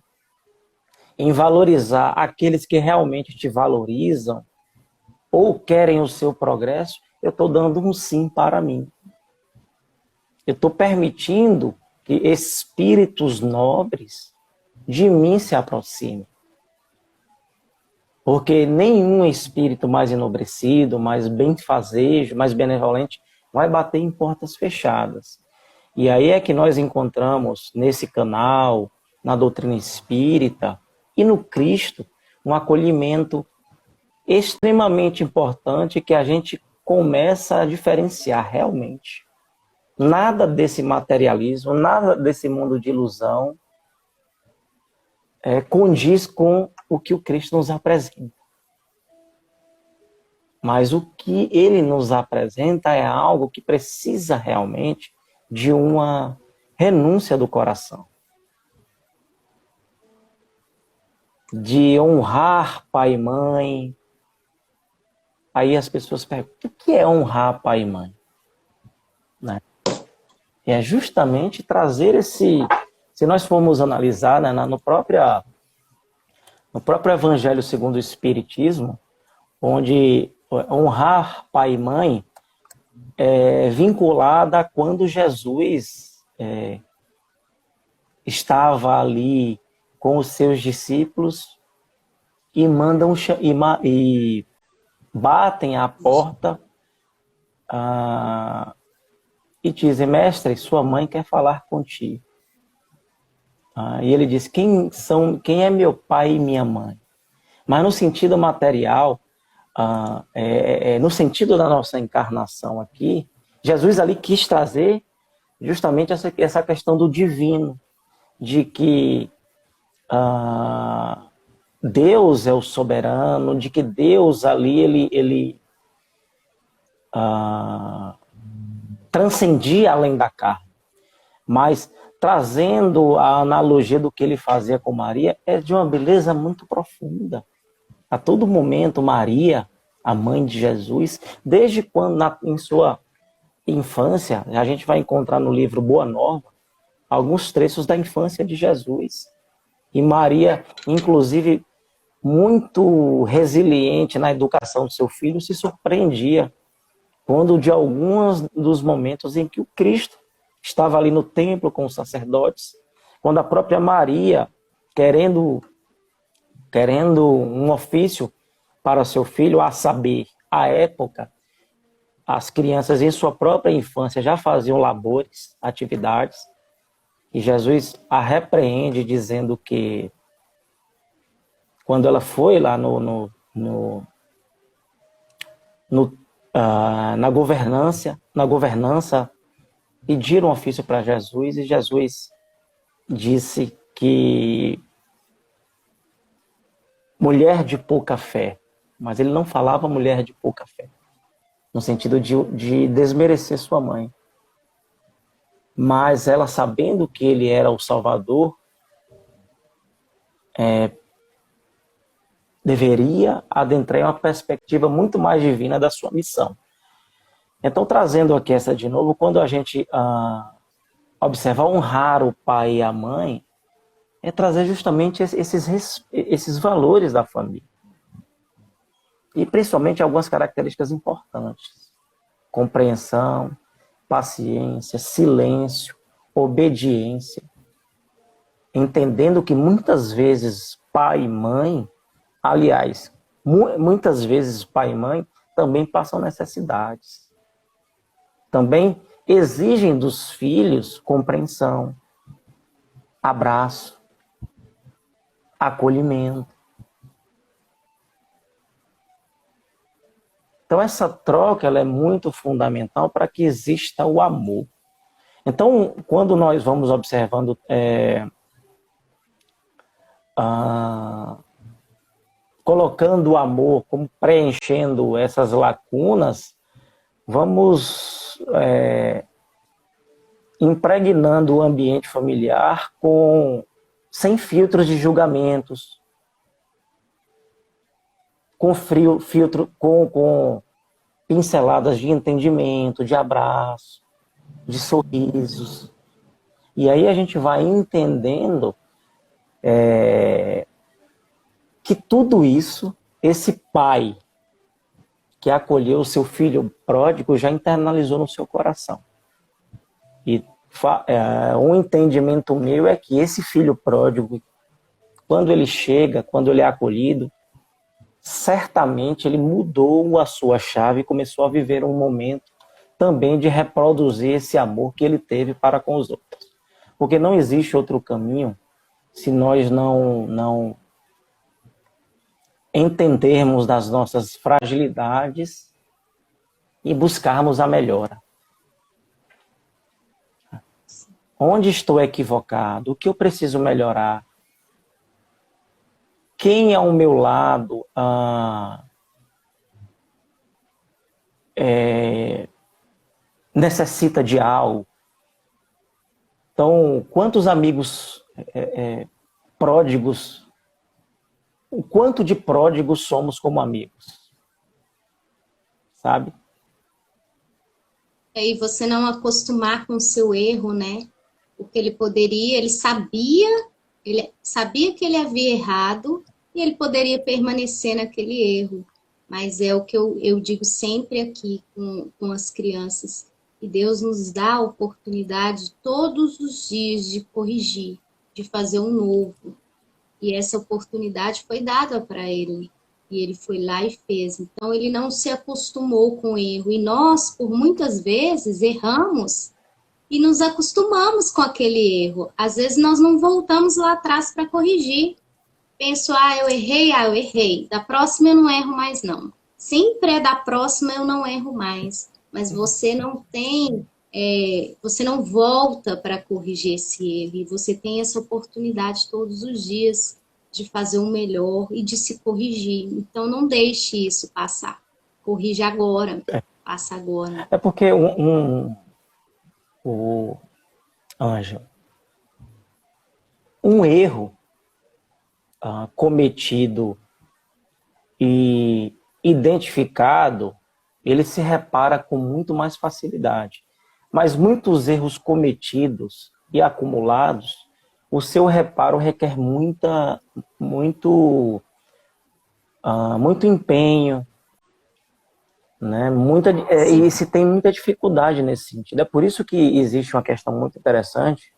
valorizar aqueles que realmente te valorizam ou querem o seu progresso, eu estou dando um sim para mim. Eu estou permitindo que espíritos nobres de mim se aproximem. Porque nenhum espírito mais enobrecido, mais benfazejo, mais benevolente, vai bater em portas fechadas. E aí é que nós encontramos nesse canal, na doutrina espírita e no Cristo, um acolhimento extremamente importante que a gente começa a diferenciar realmente. Nada desse materialismo, nada desse mundo de ilusão condiz com o que o Cristo nos apresenta. Mas o que ele nos apresenta é algo que precisa realmente de uma renúncia do coração. De honrar pai e mãe. Aí as pessoas perguntam, o que é honrar pai e mãe? Né? É justamente trazer esse... Se nós formos analisar, né, no próprio Evangelho segundo o Espiritismo, onde honrar pai e mãe é vinculada a quando Jesus estava ali com os seus discípulos e mandam e batem à porta e dizem: mestre, sua mãe quer falar contigo. E ele diz: quem é meu pai e minha mãe? Mas no sentido material, no sentido da nossa encarnação aqui, Jesus ali quis trazer justamente essa questão do divino, de que Deus é o soberano, de que Deus ali, ele transcendia além da carne. Mas, trazendo a analogia do que ele fazia com Maria, é de uma beleza muito profunda. A todo momento, Maria, a mãe de Jesus, desde quando em sua infância, a gente vai encontrar no livro Boa Nova, alguns trechos da infância de Jesus. E Maria, inclusive, muito resiliente na educação do seu filho, se surpreendia quando de alguns dos momentos em que o Cristo estava ali no templo com os sacerdotes, quando a própria Maria, querendo um ofício para seu filho, a saber, à época, as crianças em sua própria infância já faziam labores, atividades, e Jesus a repreende dizendo que quando ela foi lá na governança, pediram um ofício para Jesus, e Jesus disse que mulher de pouca fé, mas ele não falava mulher de pouca fé, no sentido de desmerecer sua mãe. Mas ela, sabendo que ele era o Salvador, deveria adentrar em uma perspectiva muito mais divina da sua missão. Então, trazendo aqui essa de novo, quando a gente observa honrar o pai e a mãe, é trazer justamente esses valores da família. E principalmente algumas características importantes: compreensão, paciência, silêncio, obediência. Entendendo que muitas vezes pai e mãe, aliás, muitas vezes pai e mãe também passam necessidades. Também exigem dos filhos compreensão, abraço, acolhimento. Então essa troca ela é muito fundamental para que exista o amor. Então, quando nós vamos observando colocando o amor como preenchendo essas lacunas, vamos impregnando o ambiente familiar sem filtros de julgamentos, com pinceladas de entendimento, de abraço, de sorrisos. E aí a gente vai entendendo que tudo isso, esse pai que acolheu o seu filho pródigo já internalizou no seu coração. E um entendimento meu é que esse filho pródigo, quando ele chega, quando ele é acolhido, certamente ele mudou a sua chave e começou a viver um momento também de reproduzir esse amor que ele teve para com os outros. Porque não existe outro caminho se nós não entendermos das nossas fragilidades e buscarmos a melhora. Onde estou equivocado? O que eu preciso melhorar? Quem ao meu lado necessita de algo? Então, quantos amigos pródigos, o quanto de pródigos somos como amigos? Sabe? E você não acostumar com o seu erro, né? Porque ele sabia que ele havia errado e ele poderia permanecer naquele erro. mas é o que eu digo sempre aqui com as crianças, que Deus nos dá a oportunidade todos os dias de corrigir, de fazer um novo. E essa oportunidade foi dada para ele. E ele foi lá e fez. Então, ele não se acostumou com o erro. E nós, por muitas vezes, erramos e nos acostumamos com aquele erro. Às vezes, nós não voltamos lá atrás para corrigir. Penso, eu errei. Da próxima eu não erro mais, não. Sempre é da próxima eu não erro mais. Mas você não tem, você não volta para corrigir esse erro. E você tem essa oportunidade todos os dias de fazer o melhor e de se corrigir. Então não deixe isso passar. Corrige agora. Passa agora. É porque o Ângelo, um erro cometido e identificado, ele se repara com muito mais facilidade. Mas muitos erros cometidos e acumulados, o seu reparo requer muito empenho, né? E se tem muita dificuldade nesse sentido. É por isso que existe uma questão muito interessante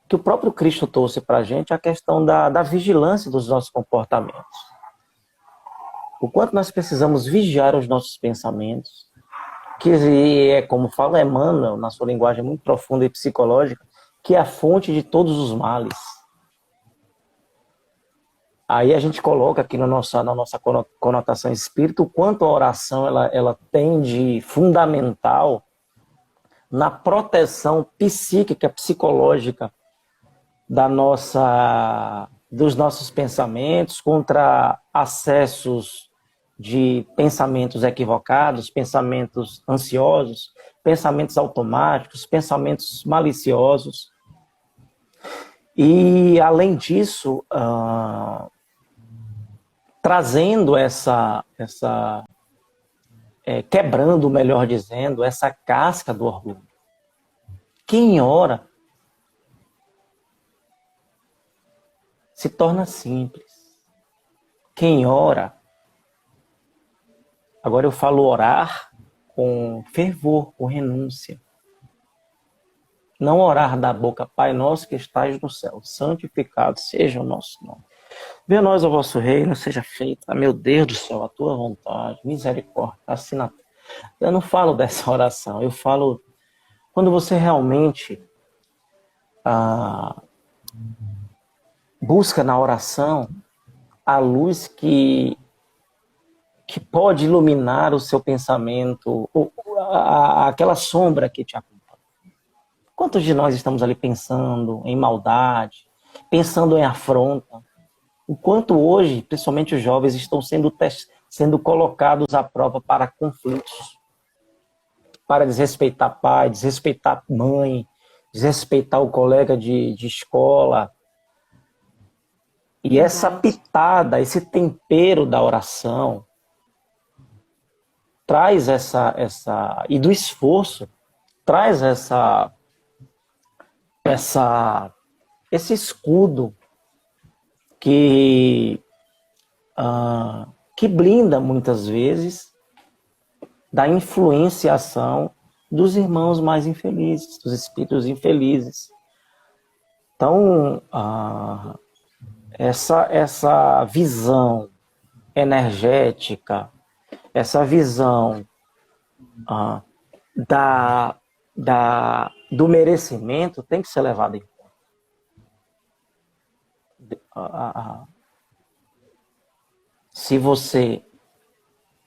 que o próprio Cristo trouxe para a gente, a questão da vigilância dos nossos comportamentos. O quanto nós precisamos vigiar os nossos pensamentos, que é, como fala Emmanuel, na sua linguagem muito profunda e psicológica, que é a fonte de todos os males. Aí a gente coloca aqui na nossa conotação espírita o quanto a oração ela tem de fundamental na proteção psíquica, psicológica dos nossos pensamentos contra acessos de pensamentos equivocados, pensamentos ansiosos, pensamentos automáticos, pensamentos maliciosos. E, além disso, trazendo quebrando, melhor dizendo, essa casca do orgulho. Quem ora se torna simples. Quem ora, agora eu falo orar com fervor, com renúncia. Não orar da boca, Pai nosso que estás no céu, santificado seja o nosso nome. Venha a nós o vosso reino, seja feita, meu Deus do céu, a tua vontade, misericórdia, assina. Eu não falo dessa oração, eu falo quando você realmente busca na oração a luz que pode iluminar o seu pensamento, aquela sombra que te acompanha. Quantos de nós estamos ali pensando em maldade, pensando em afronta? O quanto hoje, principalmente os jovens, estão sendo colocados à prova para conflitos, para desrespeitar pai, desrespeitar mãe, desrespeitar o colega de escola. E essa pitada, esse tempero da oração, traz e do esforço, traz esse escudo que blinda muitas vezes da influenciação dos irmãos mais infelizes, dos espíritos infelizes. Então, essa visão energética, essa visão do merecimento tem que ser levada em conta. Se você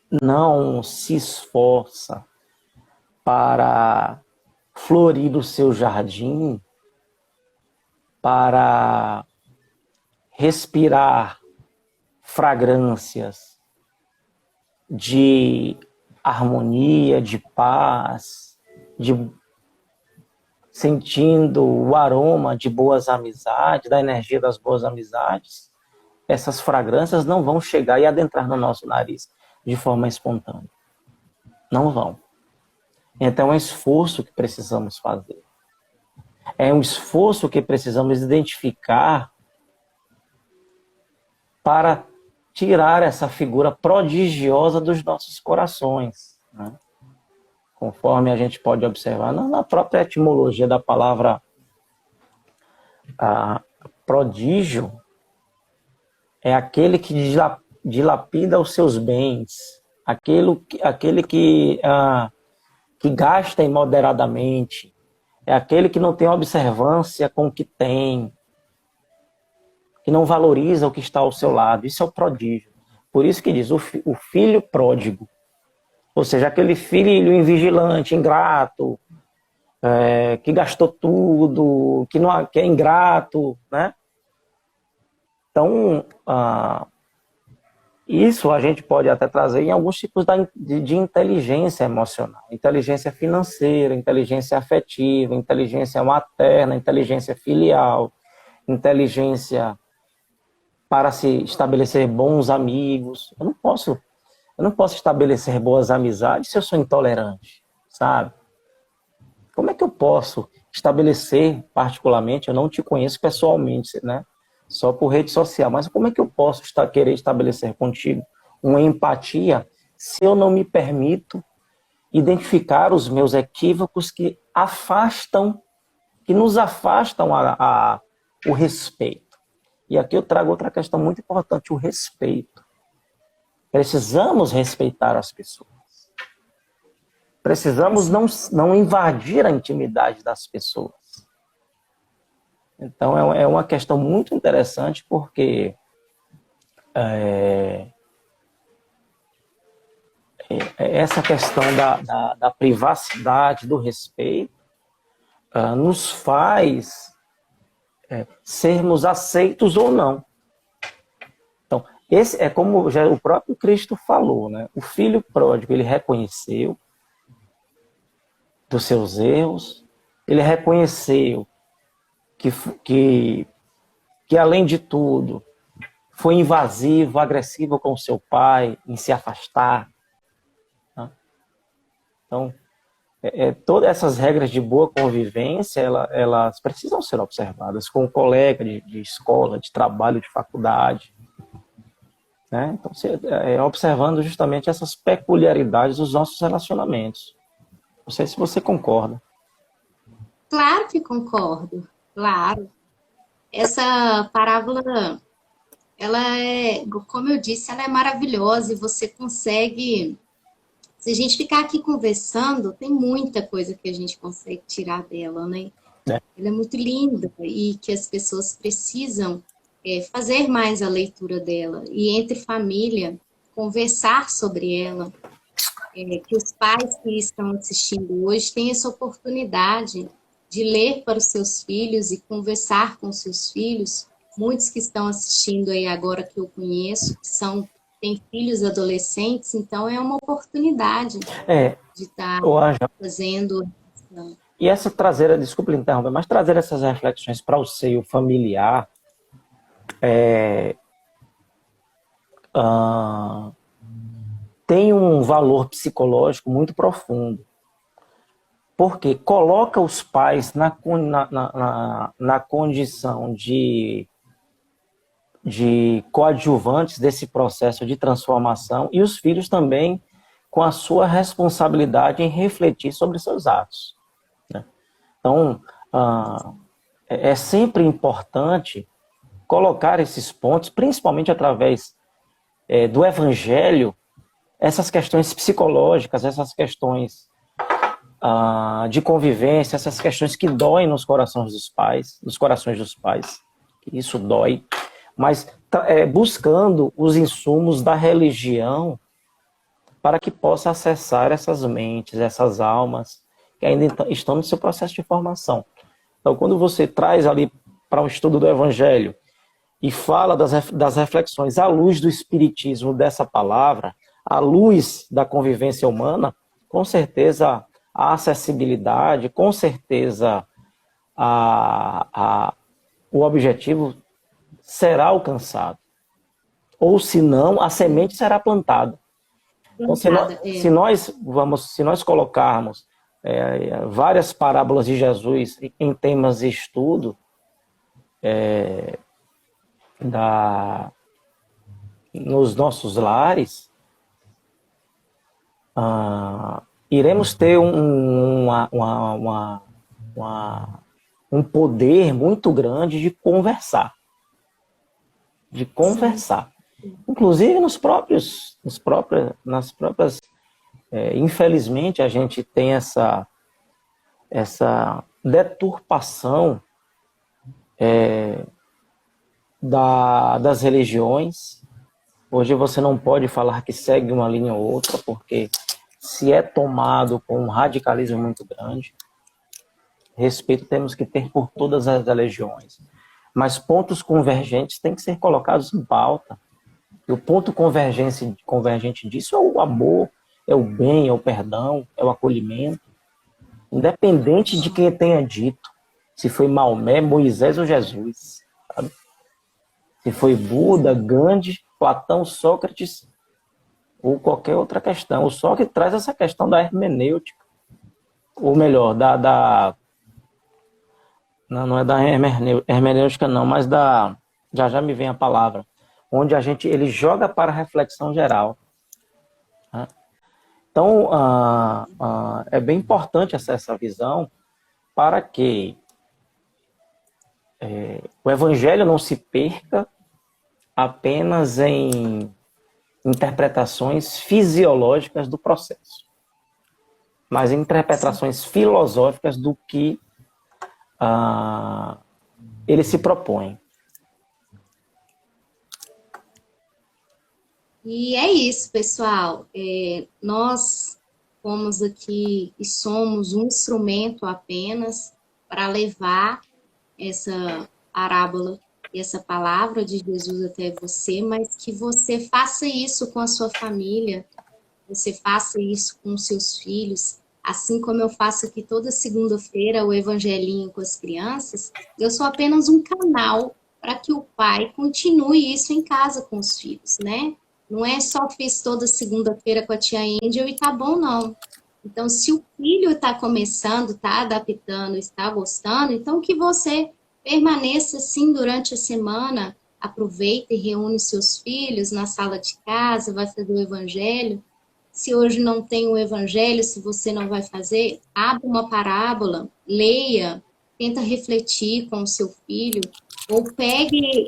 não se esforça para florir o seu jardim, para respirar fragrâncias de harmonia, de paz, sentindo o aroma de boas amizades, da energia das boas amizades, essas fragrâncias não vão chegar e adentrar no nosso nariz de forma espontânea. Não vão. Então é um esforço que precisamos fazer. É um esforço que precisamos identificar para tirar essa figura prodigiosa dos nossos corações, né? Conforme a gente pode observar na própria etimologia da palavra prodígio, é aquele que dilapida os seus bens, aquele que gasta imoderadamente, é aquele que não tem observância com o que tem, que não valoriza o que está ao seu lado. Isso é o prodígio. Por isso que diz o filho pródigo. Ou seja, aquele filho invigilante, ingrato, que gastou tudo, que é ingrato, né? Então, isso a gente pode até trazer em alguns tipos de inteligência emocional. Inteligência financeira, inteligência afetiva, inteligência materna, inteligência filial, inteligência para se estabelecer bons amigos. Eu não posso estabelecer boas amizades se eu sou intolerante, sabe? Como é que eu posso estabelecer, particularmente, eu não te conheço pessoalmente, né? Só por rede social, mas como é que eu posso querer estabelecer contigo uma empatia se eu não me permito identificar os meus equívocos que nos afastam o respeito? E aqui eu trago outra questão muito importante, o respeito. Precisamos respeitar as pessoas. Precisamos não invadir a intimidade das pessoas. Então, é uma questão muito interessante, porque essa questão da privacidade, do respeito, nos faz sermos aceitos ou não. Então, esse é como já o próprio Cristo falou, né? O filho pródigo, ele reconheceu dos seus erros, ele reconheceu que além de tudo, foi invasivo, agressivo com seu pai, em se afastar. Né? Então, todas essas regras de boa convivência, elas precisam ser observadas com um colega de escola, de trabalho, de faculdade. Né? Então, observando justamente essas peculiaridades dos nossos relacionamentos. Não sei se você concorda. Claro que concordo, claro. Essa parábola, ela é, como eu disse, ela é maravilhosa e você consegue... Se a gente ficar aqui conversando, tem muita coisa que a gente consegue tirar dela, né? Ela é muito linda e que as pessoas precisam fazer mais a leitura dela. E entre família, conversar sobre ela. Que os pais que estão assistindo hoje têm essa oportunidade de ler para os seus filhos e conversar com os seus filhos. Muitos que estão assistindo aí agora que eu conheço, têm filhos adolescentes, então é uma oportunidade de estar fazendo. E essa desculpa interromper, mas trazer essas reflexões para o seio familiar tem um valor psicológico muito profundo. Porque coloca os pais na condição de coadjuvantes desse processo de transformação e os filhos também com a sua responsabilidade em refletir sobre seus atos. Né? Então, é sempre importante colocar esses pontos, principalmente através do Evangelho, essas questões psicológicas, essas questões de convivência, essas questões que doem nos corações dos pais, isso dói, mas buscando os insumos da religião para que possa acessar essas mentes, essas almas que ainda estão no seu processo de formação. Então, quando você traz ali para o estudo do Evangelho e fala das reflexões à luz do Espiritismo dessa palavra, à luz da convivência humana, com certeza a acessibilidade, com certeza o objetivo será alcançado. Ou, se não, a semente será plantada. Então, se nós colocarmos várias parábolas de Jesus em temas de nos nossos lares, iremos ter um poder muito grande de conversar. De conversar. Sim. Inclusive nas próprias, infelizmente, a gente tem essa deturpação das religiões. Hoje você não pode falar que segue uma linha ou outra, porque se é tomado com um radicalismo muito grande. Respeito temos que ter por todas as religiões. Mas pontos convergentes têm que ser colocados em pauta. E o ponto convergente disso é o amor, é o bem, é o perdão, é o acolhimento. Independente de quem tenha dito, se foi Maomé, Moisés ou Jesus. Sabe? Se foi Buda, Gandhi, Platão, Sócrates ou qualquer outra questão. O Sócrates traz essa questão da hermenêutica. Ou melhor, não é da hermenêutica não, mas já me vem a palavra, onde ele joga para a reflexão geral. Então, é bem importante essa visão para que o evangelho não se perca apenas em interpretações fisiológicas do processo, mas em interpretações filosóficas do que ele se propõe. E é isso, pessoal. Nós fomos aqui e somos um instrumento apenas para levar essa parábola e essa palavra de Jesus até você, mas que você faça isso com a sua família, você faça isso com os seus filhos, assim como eu faço aqui toda segunda-feira o evangelinho com as crianças. Eu sou apenas um canal para que o pai continue isso em casa com os filhos, né? Não é só fiz toda segunda-feira com a tia Angel e tá bom, não. Então, se o filho está começando, está adaptando, está gostando, então que você permaneça assim durante a semana, aproveita e reúne seus filhos na sala de casa, vai fazer o evangelho. Se hoje não tem o evangelho, se você não vai fazer, abre uma parábola, leia, tenta refletir com o seu filho, ou pegue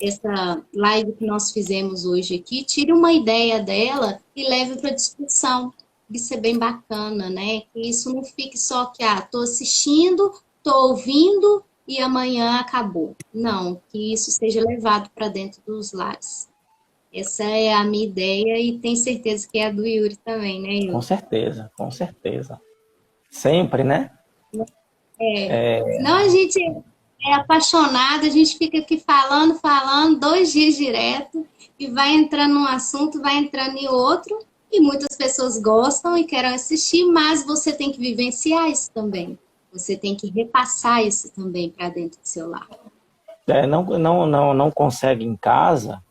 essa live que nós fizemos hoje aqui, tire uma ideia dela e leve para discussão. Isso é bem bacana, né? Que isso não fique só que, tô assistindo, tô ouvindo e amanhã acabou. Não, que isso seja levado para dentro dos lares. Essa é a minha ideia e tenho certeza que é a do Yuri também, né, Yuri? Com certeza, com certeza. Sempre, né? Senão a gente é apaixonado, a gente fica aqui falando 2 dias direto e vai entrando num assunto, vai entrando em outro e muitas pessoas gostam e querem assistir, mas você tem que vivenciar isso também. Você tem que repassar isso também para dentro do seu lar. Não consegue em casa,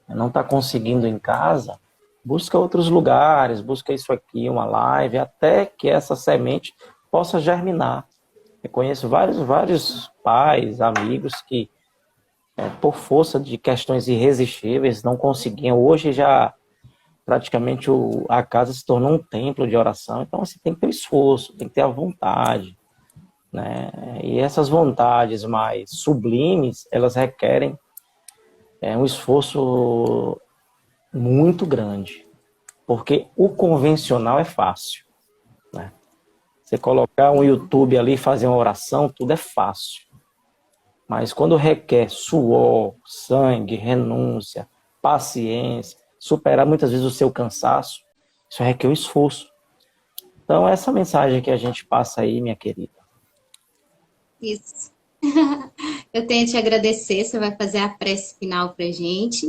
não está conseguindo em casa, busca outros lugares, busca isso aqui, uma live, até que essa semente possa germinar. Eu conheço vários pais, amigos que, por força de questões irresistíveis, não conseguiam. Hoje já praticamente a casa se tornou um templo de oração. Então você tem que ter o esforço, tem que ter a vontade, né? E essas vontades mais sublimes, elas requerem um esforço muito grande, porque o convencional é fácil, né? Você colocar um YouTube ali e fazer uma oração, tudo é fácil. Mas quando requer suor, sangue, renúncia, paciência, superar muitas vezes o seu cansaço, isso requer um esforço. Então, essa mensagem que a gente passa aí, minha querida. Isso. Eu tenho que te agradecer, você vai fazer a prece final pra gente.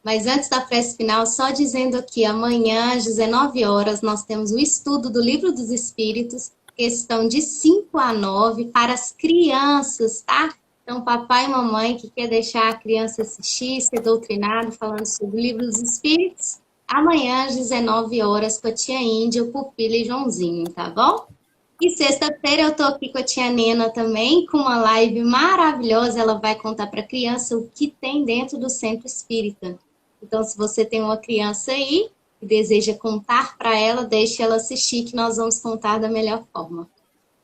Mas antes da prece final, só dizendo aqui, amanhã às 19 horas, nós temos o estudo do Livro dos Espíritos, questão de 5 a 9, para as crianças, tá? Então, papai e mamãe que quer deixar a criança assistir, ser doutrinado, falando sobre o Livro dos Espíritos, amanhã às 19 horas com a tia Índia, o Pupila e Joãozinho, tá bom? E sexta-feira eu tô aqui com a tia Nena também, com uma live maravilhosa. Ela vai contar para a criança o que tem dentro do Centro Espírita. Então, se você tem uma criança aí e deseja contar para ela, deixe ela assistir, que nós vamos contar da melhor forma.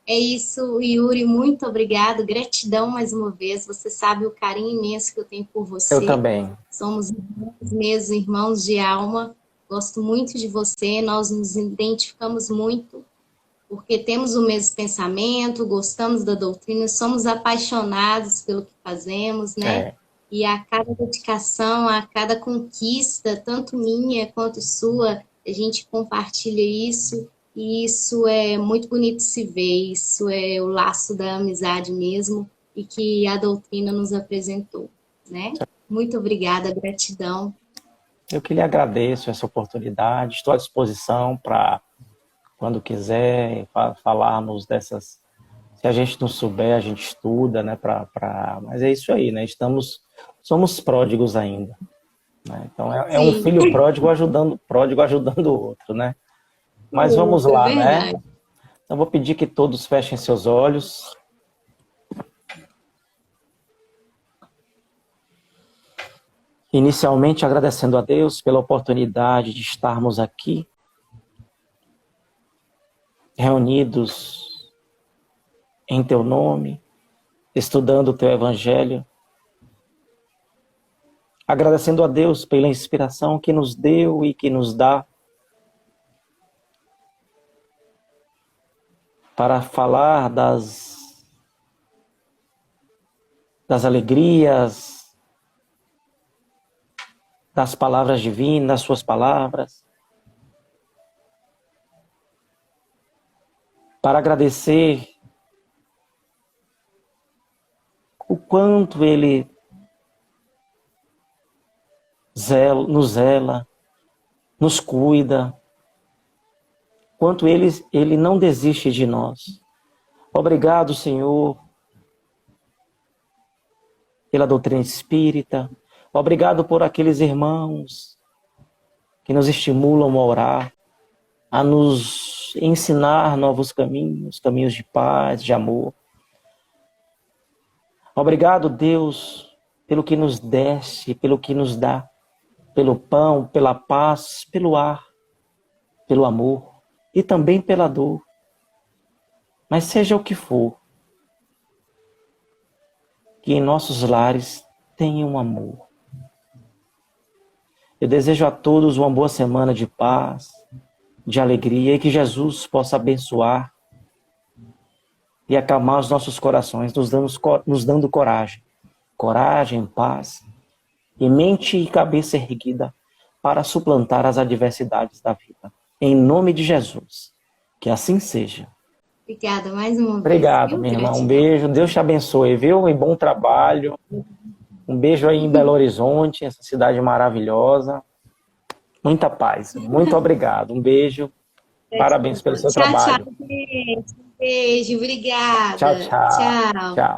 É isso, Yuri, muito obrigado, gratidão mais uma vez. Você sabe o carinho imenso que eu tenho por Eu você. também. Somos irmãos mesmo, irmãos de alma. Gosto muito de você, nós nos identificamos muito, porque temos o mesmo pensamento, gostamos da doutrina, somos apaixonados pelo que fazemos, né? É. E a cada dedicação, a cada conquista, tanto minha quanto sua, a gente compartilha isso. E isso é muito bonito de se ver, isso é o laço da amizade mesmo, e que a doutrina nos apresentou, né? Muito obrigada, gratidão. Eu que lhe agradeço essa oportunidade, estou à disposição para, quando quiser, falarmos dessas... Se a gente não souber, a gente estuda, né? Mas é isso aí, né? Somos pródigos ainda. Né? Então, é um filho pródigo ajudando o outro, né? Mas vamos lá, né? Então, vou pedir que todos fechem seus olhos. Inicialmente, agradecendo a Deus pela oportunidade de estarmos aqui, reunidos em Teu nome, estudando o Teu Evangelho. Agradecendo a Deus pela inspiração que nos deu e que nos dá para falar das alegrias, das palavras divinas, das suas palavras. Para agradecer o quanto Ele nos zela, nos cuida, quanto Ele não desiste de nós. Obrigado, Senhor, pela doutrina espírita. Obrigado por aqueles irmãos que nos estimulam a orar, a nos ensinar novos caminhos, caminhos de paz, de amor. Obrigado, Deus, pelo que nos deste, pelo que nos dá, pelo pão, pela paz, pelo ar, pelo amor e também pela dor. Mas seja o que for, que em nossos lares tenha um amor. Eu desejo a todos uma boa semana de paz, de alegria, e que Jesus possa abençoar e acalmar os nossos corações, nos dando coragem, paz, e mente e cabeça erguida para suplantar as adversidades da vida. Em nome de Jesus, que assim seja. Obrigada mais uma vez. Obrigado, minha irmã. Um beijo. Deus te abençoe, viu? E bom trabalho. Um beijo aí em Belo Horizonte, essa cidade maravilhosa. Muita paz. Muito obrigado. Um beijo. Parabéns pelo seu trabalho. Tchau, gente. Um beijo. Obrigada. Tchau, tchau. Tchau. Tchau.